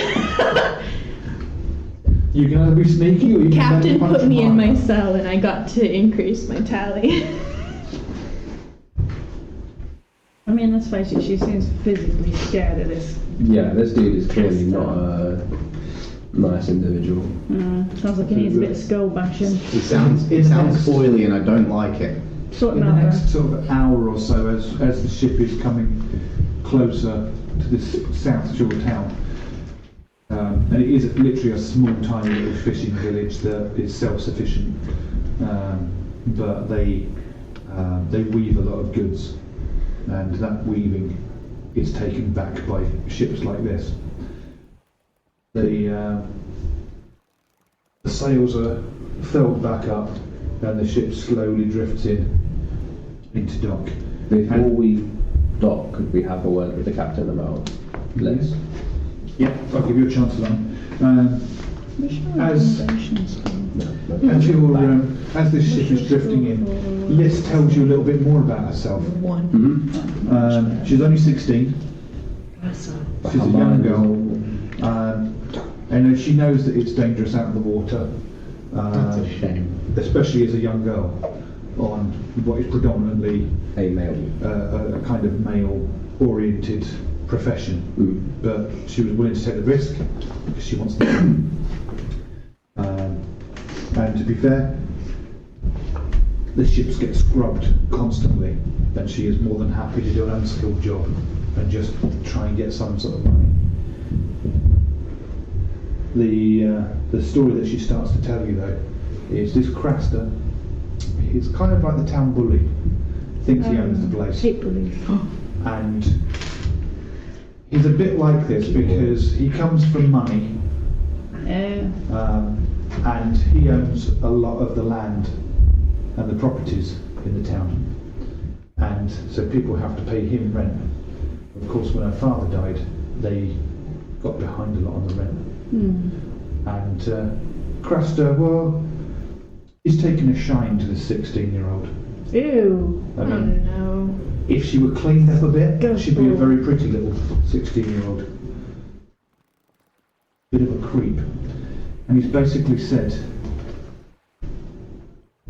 You can either be sneaky or you can Captain punch put me in hard. my cell, and I got to increase my tally. I mean, let's face it, she seems physically scared of this. Yeah, this dude is clearly not a nice individual. Sounds like he needs a bit of skull bashing. It sounds oily and I don't like it. Sort In of the another. next sort of hour or so, as the ship is coming closer to this South Shore town, and it is literally a small, tiny little fishing village that is self-sufficient, but they weave a lot of goods, and that weaving is taken back by ships like this. The sails are furled back up, and the ship slowly drifts into dock. Before we dock, could we have a word with the captain about this? Yeah, I'll give you a chance for that. As as this ship is drifting in, Liz tells you a little bit more about herself. One. She's only 16. She's a young girl, and she knows that it's dangerous out in the water. That's a shame. Especially as a young girl, on what is predominantly A male. a kind of male-oriented profession. But she was willing to take the risk because she wants the money. And to be fair, the ships get scrubbed constantly, and she is more than happy to do an unskilled job and just try and get some sort of money. The story that she starts to tell you though is this Craster. He's kind of like the town bully. Thinks he owns the place. Hate bullies. And he's a bit like this because he comes from money, and he owns a lot of the land and the properties in the town, and so people have to pay him rent. Of course, when her father died, they got behind a lot on the rent, and Craster, well, he's taken a shine to the 16-year-old. Ew. I mean, No. if she were cleaned up a bit, Go she'd be a for it. very pretty little 16-year-old. Bit of a creep. And he's basically said,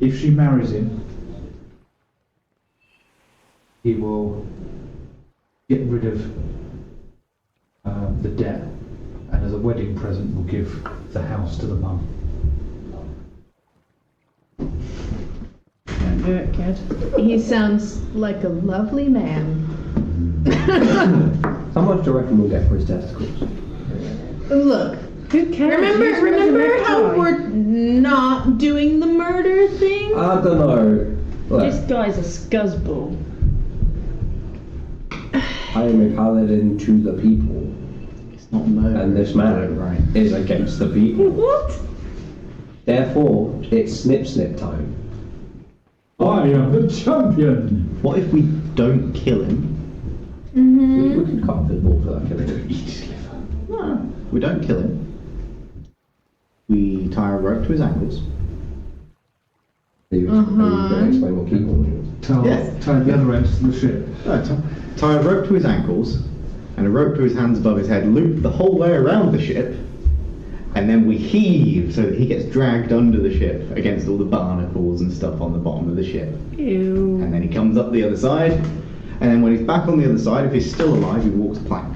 if she marries him, he will get rid of the debt, and as a wedding present will give the house to the mum. Don't do it, kid. He sounds like a lovely man. How much do you reckon we'll get for his testicles? Look, Who cares? remember how we're not doing the murder thing? I don't know. This Look, guy's a scuzzball. I am a paladin to the people, It's not murder. and this man right? is against the people. What? Therefore, it's snip time. I am the champion! What if we don't kill him? We could cut off his ball for that killing. No, we don't kill him. We tie a rope to his ankles. Are you going to explain what keyboard is? Tie the other end to the ship. Tie a rope to his ankles and a rope to his hands above his head, loop the whole way around the ship, and then we heave so that he gets dragged under the ship against all the barnacles and stuff on the bottom of the ship. Ew. And then he comes up the other side, and then when he's back on the other side, if he's still alive, he walks a plank.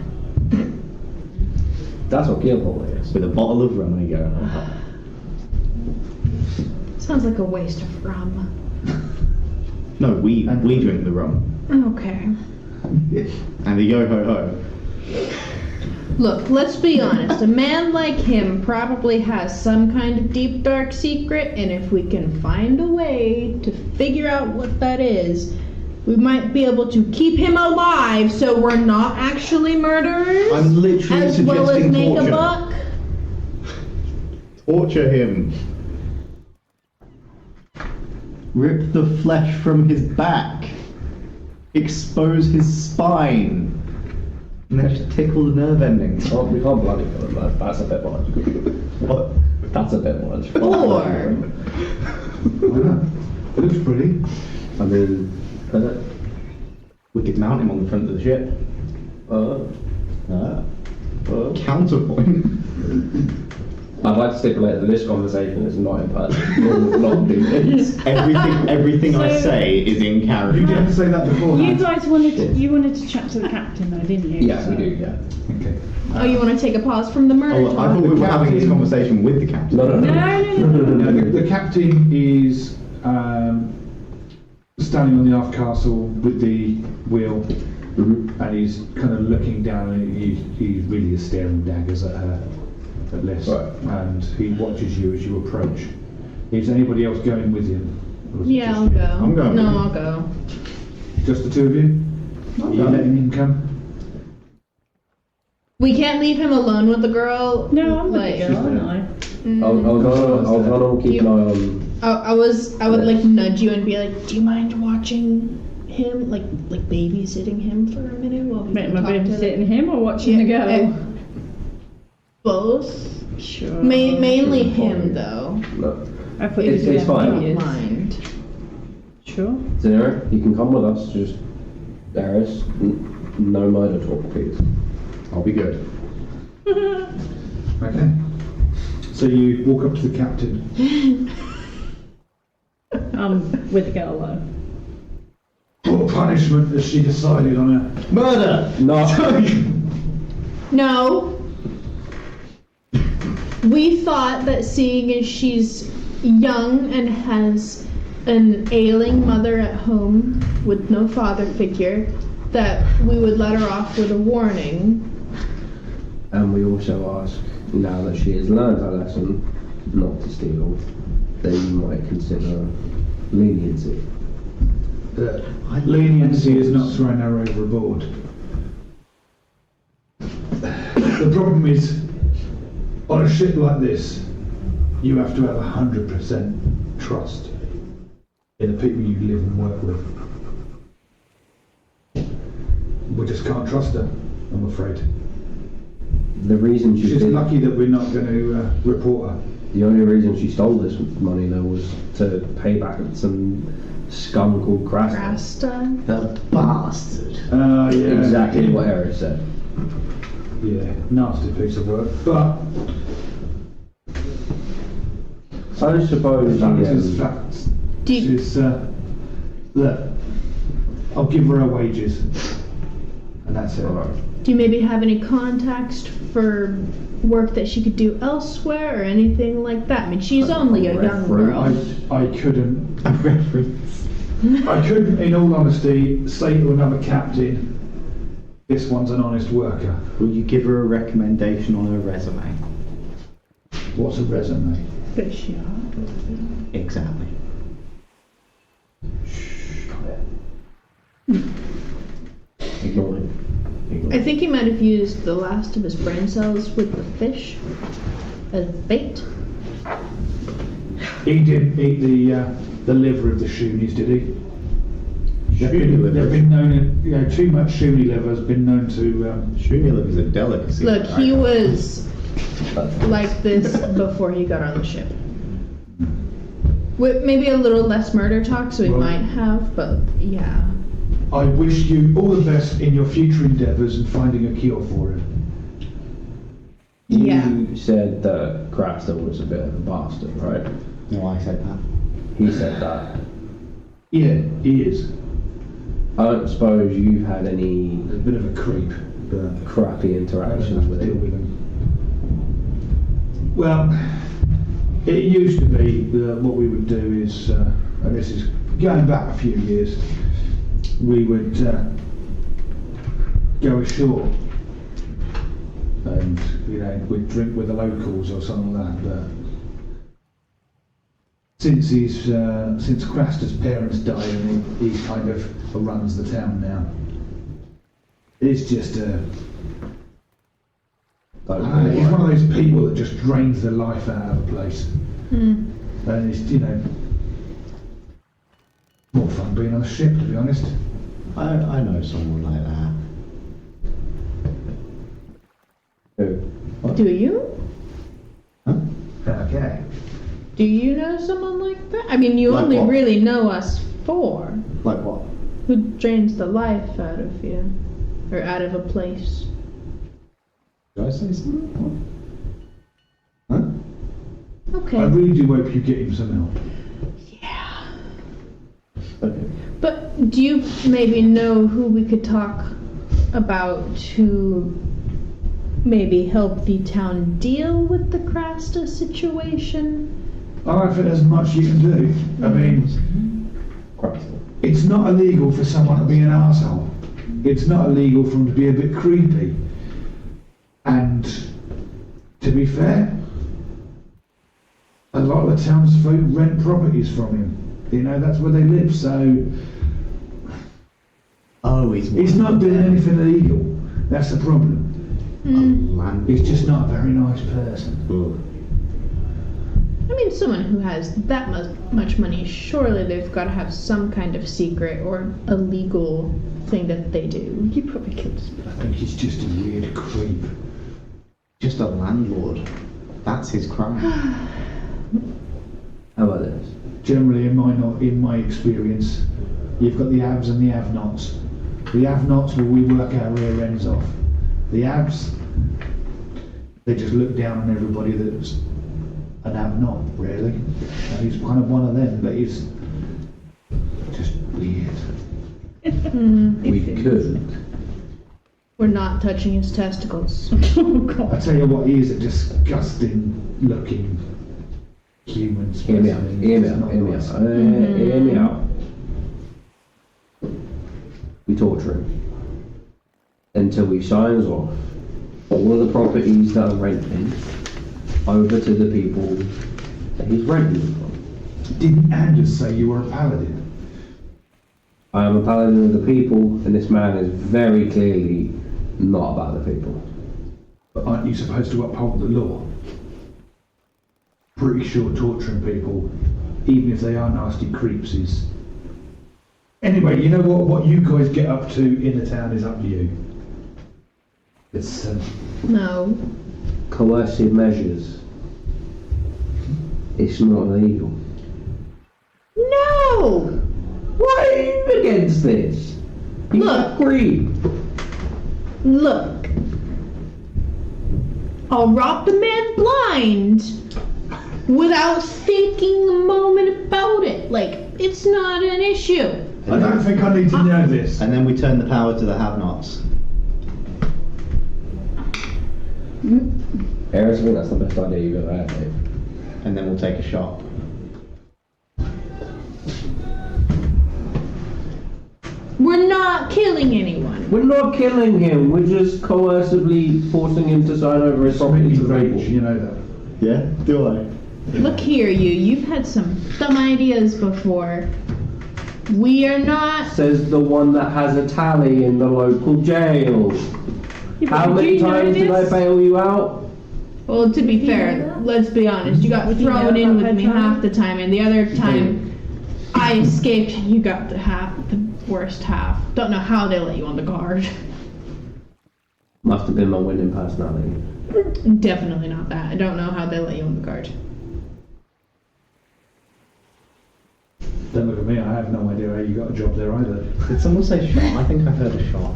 That's what Gearpole is. with a bottle of rum and you go, Sounds like a waste of rum. no, we drink the rum. Okay. And the yo-ho-ho. Look, let's be honest. A man like him probably has some kind of deep, dark secret, and if we can find a way to figure out what that is, we might be able to keep him alive so we're not actually murderers. I'm literally as well as suggesting make torture. a buck. Torture him. Rip the flesh from his back. Expose his spine. And then just tickle the nerve endings. Oh, we can't bloody kill him, that's a bit much. What? That's a bit much. Or Why not? It looks pretty. I mean, We could mount him on the front of the ship. Counterpoint. I'd like to stipulate that this conversation is not in person. We'll not do this. Everything I So- say is in You character. didn't say that before. You guys wanted to chat to the captain though, didn't you? Yeah, we do, yeah. Okay. oh, you want to take a pause from the murder? Oh, I thought we were having this conversation with the captain. No. No, the captain is standing on the aft castle with the wheel, and he's kind of looking down, and he really is staring daggers at her, at Liz, Right. and he watches you as you approach. Is anybody else going with you? Or is it Yeah, just I'll you? go. I'm going. No, I'll go. Just the two of you? Are you letting him come? We can't leave him alone with the girl. No, I'm with like, the girl, aren't I? I'll go keep an eye on. I would like nudge you and be like, do you mind watching him, like babysitting him for a minute while we Am I talk to babysitting him or watching the girl? Both. Sure. Mainly him though. No. I thought you It's were fine. Don't doing mind. Sure. Dinner, you can come with us, just Aeris, no murder talk, please. I'll be good. Okay. So you walk up to the captain. With the girl though. What punishment has she decided on her? Murder! No. No. We thought that seeing as she's young and has an ailing mother at home with no father figure, that we would let her off with a warning. And we also ask, now that she has learned her lesson, not to steal, then you might consider leniency. Leniency is not throwing her overboard. The problem is, on a ship like this, you have to have 100% trust in the people you live and work with. We just can't trust her, I'm afraid. The reason she She's did, lucky that we're not going to report her. the only reason she stole this money though was to pay back some scum called Crasta. Rasta. The bastard. Yeah. Exactly what Aeris said. Yeah, nasty piece of work. But I suppose facts is facts. Do you- She's, look, I'll give her her wages. And that's it. Alright. Do you maybe have any contacts for work that she could do elsewhere or anything like that? I mean, she's only a young girl. I couldn't, A reference. I couldn't, in all honesty, say to another captain, this one's an honest worker. Will you give her a recommendation on her resume? What's a resume? But sure. Exactly. Ignore it. I think he might have used the last of his brain cells with the fish as bait. He didn't eat the liver of the Shoonies, did he? They've been known, too much Shoonie liver has been known to. Shoonie liver is a delicacy. Look, he was like this before he got on the ship. With maybe a little less murder talk, so he Well- might have, but yeah. I wish you all the best in your future endeavours in finding a cure for it. Yeah. You said that Crasta was a bit of a bastard, right? No, I said that. He said that. Yeah, he is. I don't suppose you've had any A bit of a creep, but crappy I don't interactions have with to deal him. with him. Well, it used to be that what we would do is, and this is going back a few years, we would go ashore and, we'd drink with the locals or something like that. But since Craster's parents died and he kind of runs the town now, it's just he's one of those people that just drains the life out of a place. And it's, more fun being on a ship, to be honest. I know someone like that. Do you? Huh? Okay. Do you know someone like that? I mean, you Like only what? really know us four. Like what? Who drains the life out of you? Or out of a place? Did I say something? Huh? Okay. I really do hope you get him some help. Yeah. Okay. But do you maybe know who we could talk about to maybe help the town deal with the Crasta situation? I think there's much you can do. I mean, it's not illegal for someone to be an arsehole. It's not illegal for him to be a bit creepy. And to be fair, a lot of the townsfolk rent properties from him. That's where they live, so Oh, he's not doing anything illegal. That's the problem. He's just not a very nice person. I mean, someone who has that much money, surely they've got to have some kind of secret or illegal thing that they do. You probably could. I think he's just a weird creep. Just a landlord. That's his crime. How about this? Generally, in my experience, you've got the haves and the have-nots. The have-nots will we work our rear ends off. The haves, they just look down on everybody that's an have-not, really. And he's kind of one of them, but he's just weird. We could. We're not touching his testicles. Oh God. I tell you what, he is a disgusting looking human Hear me out, specimen. hear me It's out, not hear me nice. out. Hear me out. We torture him until he signs off all of the properties that are renting over to the people that he's renting them from. Didn't Anders say you were a paladin? I am a paladin of the people, and this man is very clearly not about the people. But aren't you supposed to uphold the law? Pretty sure torturing people, even if they are nasty creeps, is... Anyway, you know what you guys get up to in the town is up to you. It's... No. Coercive measures. It's not illegal. No! Why are you against this? You Look. agree. Look. I'll rob the man blind without thinking a moment about it. Like, it's not an issue. I don't think I need to know this. And then we turn the power to the have-nots. Aeris, I think that's the best idea you've ever had, mate. And then we'll take a shot. We're not killing anyone. We're not killing him, we're just coercively forcing him to sign over his property to the people. You know that. Yeah? Do I? Look here, you've had some dumb ideas before. We are not... Says the one that has a tally in the local jail. Yeah, How but many do you know times did I this? bail you out? Well, to be you know fair, that? let's be honest, you got Would you thrown know in about with me that time? half the time, and the other time I escaped and you got the worst half. Don't know how they let you on the guard. Must have been my winning personality. Definitely not that. I don't know how they let you on the guard. Don't look at me, I have no idea how you got a job there either. Did someone say shot? I think I heard a shot.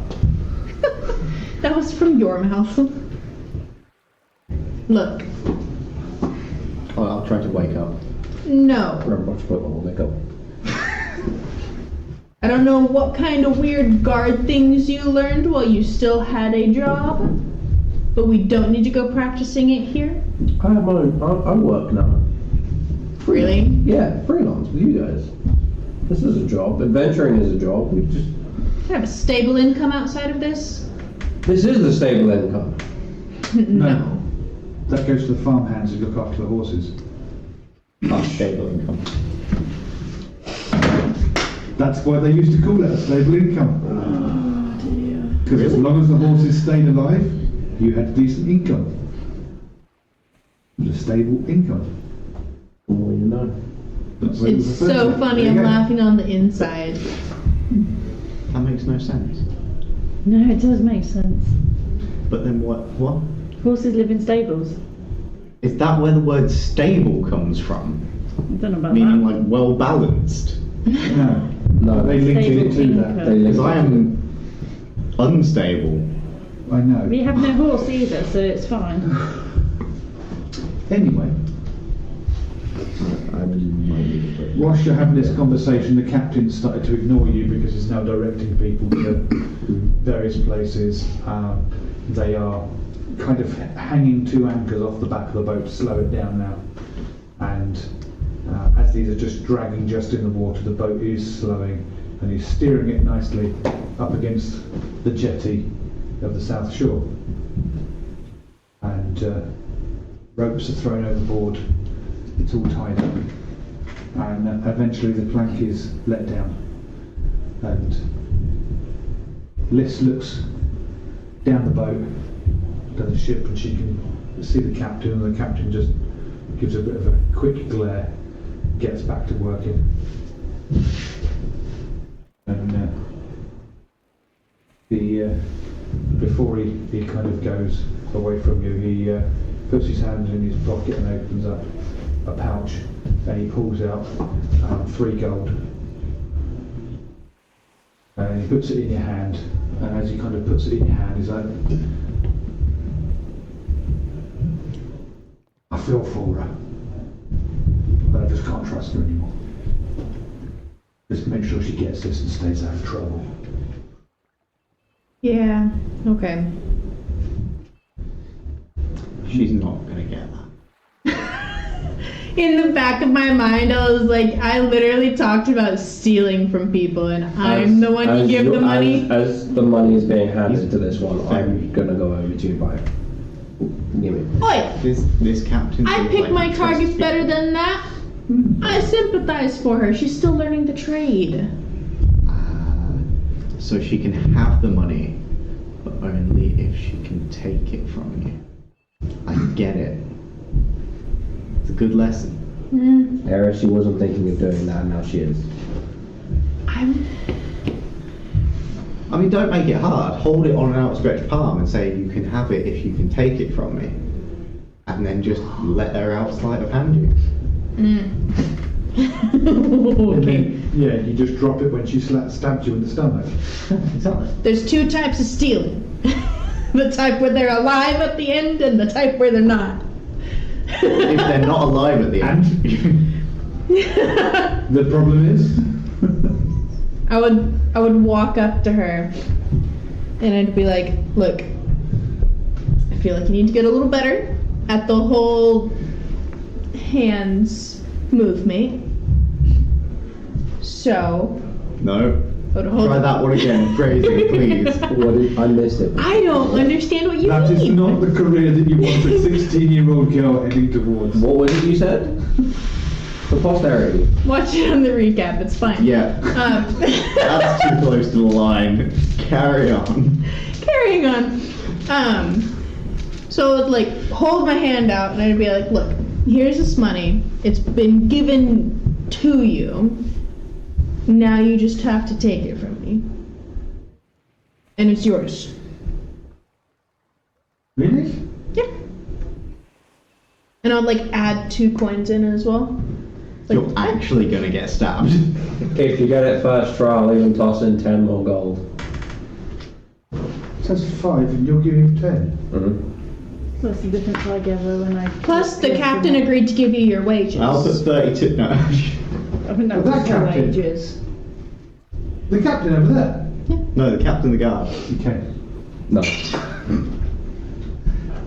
That was from your mouth. Look, Oh, I'll try to wake up. no. Remember to put on makeup. I don't know what kind of weird guard things you learned while you still had a job, But we don't need to go practicing it here? I have my own. I work now. Really? Yeah, freelance with you guys. This is a job. Adventuring is a job. We just. Can I have a stable income outside of this? This is the stable income. No. That goes to the farmhands who look after the horses. Stable income. That's why they used to call it a stable income. Oh dear. Because as long as the horses stayed alive, you had decent income. It was a stable income. The more you know. That's what it It's was referred so to. funny, There I'm you go. laughing on the inside. That makes no sense. No, it does make sense. But then what? Horses live in stables. Is that where the word stable comes from? I don't know about Meaning that. like well balanced? No. No, They linked Stable it to income. that. They link Because I it to am unstable. I know. We have no horse either, so it's fine. Anyway, whilst you're having this conversation, the captain started to ignore you because he's now directing people to various places. They are kind of hanging two anchors off the back of the boat to slow it down now. And as these are just dragging just in the water, the boat is slowing and he's steering it nicely up against the jetty of the south shore. And ropes are thrown overboard, it's all tied up, and eventually the plank is let down. And Liz looks down the boat, down the ship, and she can see the captain, and the captain just gives a bit of a quick glare, gets back to working. And before he kind of goes away from you, he puts his hand in his pocket and opens up a pouch, and he pulls out 3 gold. And he puts it in your hand, and as he kind of puts it in your hand, he's like, I feel for her, but I just can't trust her anymore. Just make sure she gets this and stays out of trouble. Yeah, okay. She's not gonna get that. In the back of my mind, I was like, I literally talked about stealing from people, and I'm the one you give the money. As the money is being handed to this one, I'm gonna go over to you by. Give me. Oi! This captain. I seems pick like my he trusts targets people. better than that. I sympathize for her. She's still learning the trade. So she can have the money, but only if she can take it from you. I get it. It's a good lesson. Aeris, she wasn't thinking of doing that, now she is. I mean, don't make it hard. Hold it on an outstretched palm and say you can have it if you can take it from me. And then just let her out sleight of hand you. And Okay. then, yeah, you just drop it when she stabs you in the stomach. Exactly. There's 2 types of stealing. The type where they're alive at the end, and the type where they're not. If they're not alive at the end. The problem is, I would walk up to her, and I'd be like, look, I feel like you need to get a little better at the whole hands movement. So, No. I would hold Try that one again. Phrasing, please. I missed it. I don't understand what you that is mean. not the career that you want a 16-year-old girl heading towards. What was it you said? For posterity. Watch it on the recap, it's fine. Yeah. That's too close to the line. Carry on. Carrying on. So I'd like hold my hand out and I'd be like, look, here's this money. It's been given to you. Now you just have to take it from me. And it's yours. Really? Yeah. And I'd like add 2 coins in as well. Like, You're actually gonna get stabbed. If you get it first try, I'll even toss in 10 more gold. It says 5 and you're giving 10. Mm-hmm. What's the difference I give her when I... plus the captain agreed to give you your wages. I'll put 32. No. I think that Well, was that her captain- wages. The captain over there. No, the captain of the guard. Okay. No.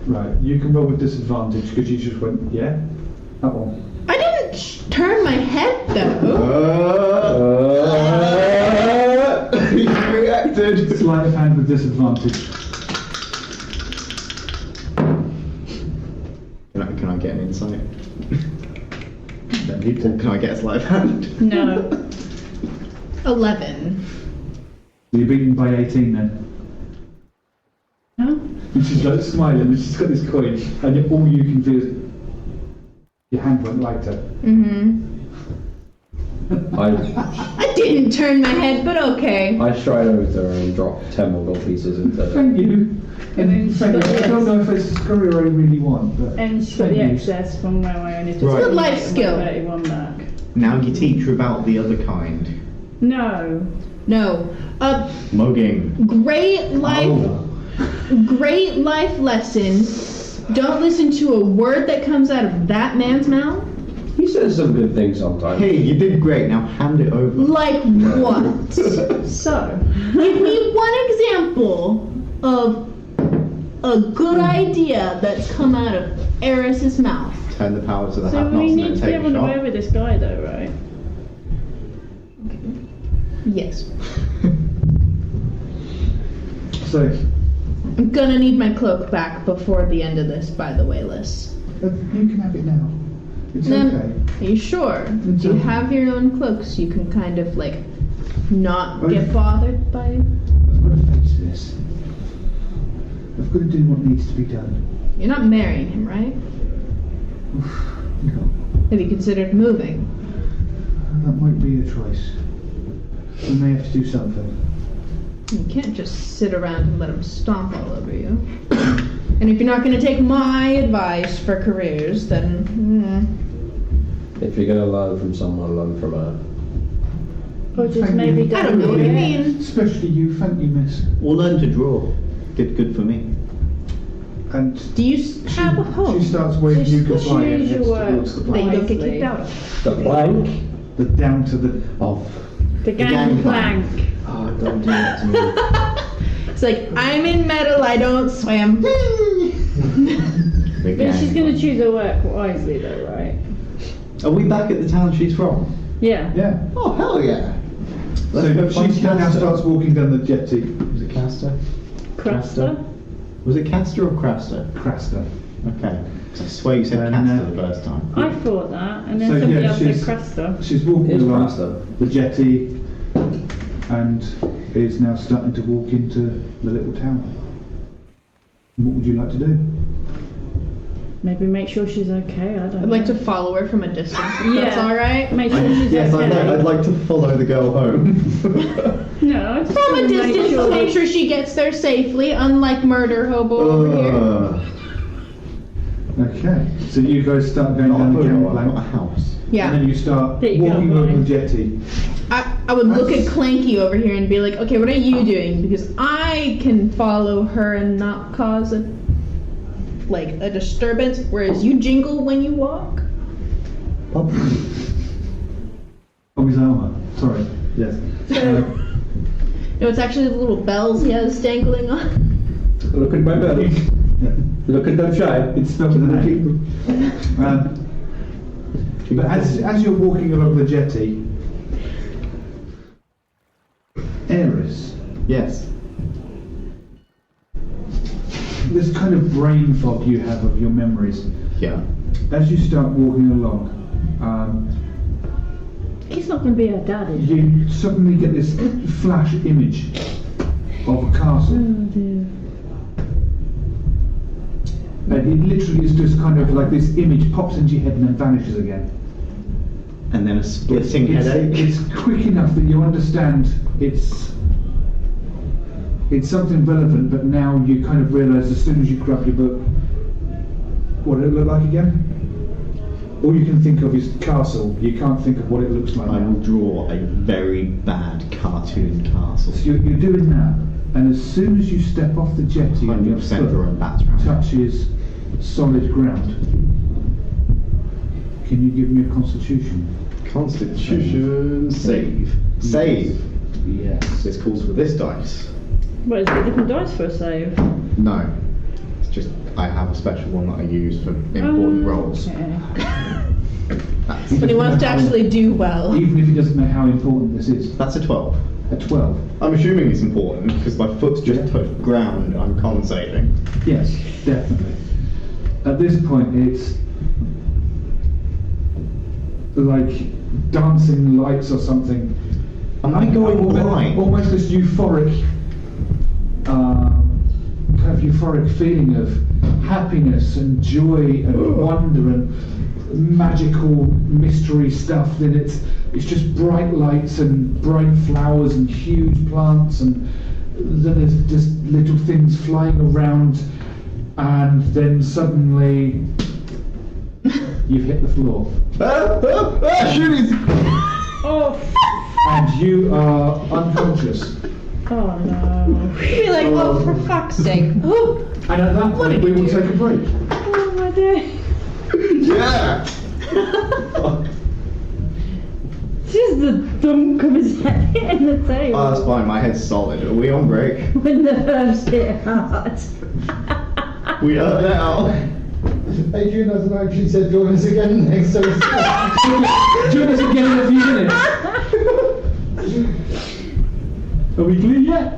Right, you can roll with disadvantage because you just went, yeah? That one. I didn't turn my head though. He reacted. Sleight of hand with disadvantage. Can I get an insight? Don't need to. Can I get a sleight of hand? No. 11. So you're beaten by 18 then. Huh? And she's like smiling and she's got this coin and all you can feel is your hand went lighter. I didn't turn my head, but okay. I stride over to her and drop 10 more gold pieces into her. Thank you. And then And she's thank you. got the I don't know if it's a scurry I really want, but And she's got thank the you. excess from where I only took Right. Good life skill. 31 back. Now you teach her about the other kind. No. No. Mugging. Great life lesson. Don't listen to a word that comes out of that man's mouth. He says some good things sometimes. Hey, you did great. Now hand it over. Like what? So. Give me one example of a good idea that's come out of Aeris' mouth. Turn the power to the So have-nots we and need then to take get a on the way shot. with this guy though, right? Yes. So, I'm gonna need my cloak back before the end of this, by the way, Liz. you can have it now. It's Then, okay. are you sure? It's Do you okay. have your own cloaks? You can kind of like not Oh, get yeah. bothered by. I've got to face this. I've got to do what needs to be done. You're not marrying him, right? No, Have you considered moving? that might be a choice. We may have to do something. You can't just sit around and let him stomp all over you. And if you're not going to take my advice for careers, then If you're going to learn from someone, learn from her. Or just Thank maybe you. I don't know what you mean. Especially you, thank you, miss. We'll learn to draw. Good for me. And Do you have a home? she starts waving So you just goodbye and choose heads your towards the words. That you plank. don't get Wisely. kicked out of. The plank The down to the... of... The gangplank. gangplank. Oh, don't do that to me. It's like, I'm in metal, I don't swim. But she's going to choose her work wisely though, right? Are we back at the town she's from? Yeah. Yeah. Oh, hell yeah. So go find she now Castor. starts walking down the jetty. Was it Castor? Craster? Was it Castor or Craster? Craster. Okay. I swear you said And, Castor the first time. I thought that, and then So, somebody yeah, else said she's- Craster. She's walking It's along Craster. the jetty and is now starting to walk into the little town. What would you like to do? Maybe make sure she's okay, I don't know. I'd like to follow her from a distance, if that's Yeah. alright. Make sure she's Yes, okay. I'd like to follow the girl home. No, I just From a wanna make distance to make that- sure she gets there safely, unlike murder hobo over here. Okay, so you guys start going Not a down the hobo, I've got a gangplank house. and Yeah. then you start There you go, walking over the Brian. jetty. I would look at Clanky over here and be like, okay, what are you doing? Because I can follow her and not cause a disturbance, whereas you jingle when you walk. Oh, his armour. Sorry. Yes. No, it's actually the little bells he has dangling on. Look at my belly. Look at them shine. It's spelled with an A. But as you're walking along the jetty, Aeris, Yes. this kind of brain fog you have of your memories, Yeah. as you start walking along, He's not going to be her dad, is he? you suddenly get this flash image of a castle. Oh dear. And it literally is just kind of like this image pops into your head and then vanishes again. And then a splitting It's headache. quick enough that you understand it's something relevant, but now you kind of realise as soon as you grab your book, what did it look like again? All you can think of is castle. You can't think of what it looks like I now. will draw a very bad cartoon castle. So you're doing that, and as soon as you step off the jetty and your 100% foot throwing bats around. touches solid ground, can you give me a constitution? Constitution save. Save. Yes. This calls for this dice. What, is it different dice for a save? No. It's Just I have a special one that I use for important roles. Okay. But he wants to actually do well. Even if he doesn't know how important this is. That's a 12. A 12. I'm assuming it's important because my foot's just touched ground. I'm concealing. Yes, definitely. At this point, it's like dancing lights or something. Am I going blind? Almost this euphoric, kind of euphoric feeling of happiness and joy and wonder and magical mystery stuff. Then it's just bright lights and bright flowers and huge plants, and then there's just little things flying around, and then suddenly you've hit the floor. Shoot! Oh, And you are unconscious. oh no. Be like, oh, for fuck's sake. Oh, And at that point, we will take a break. Oh my dear. Yeah! Just the dunk of his head hitting the table. Oh, that's fine. My head's solid. Are we on break? When the herbs hit hard. We are now. Adrian hasn't actually said join us again next, so it's Join us again in a few minutes. Are we clear yet?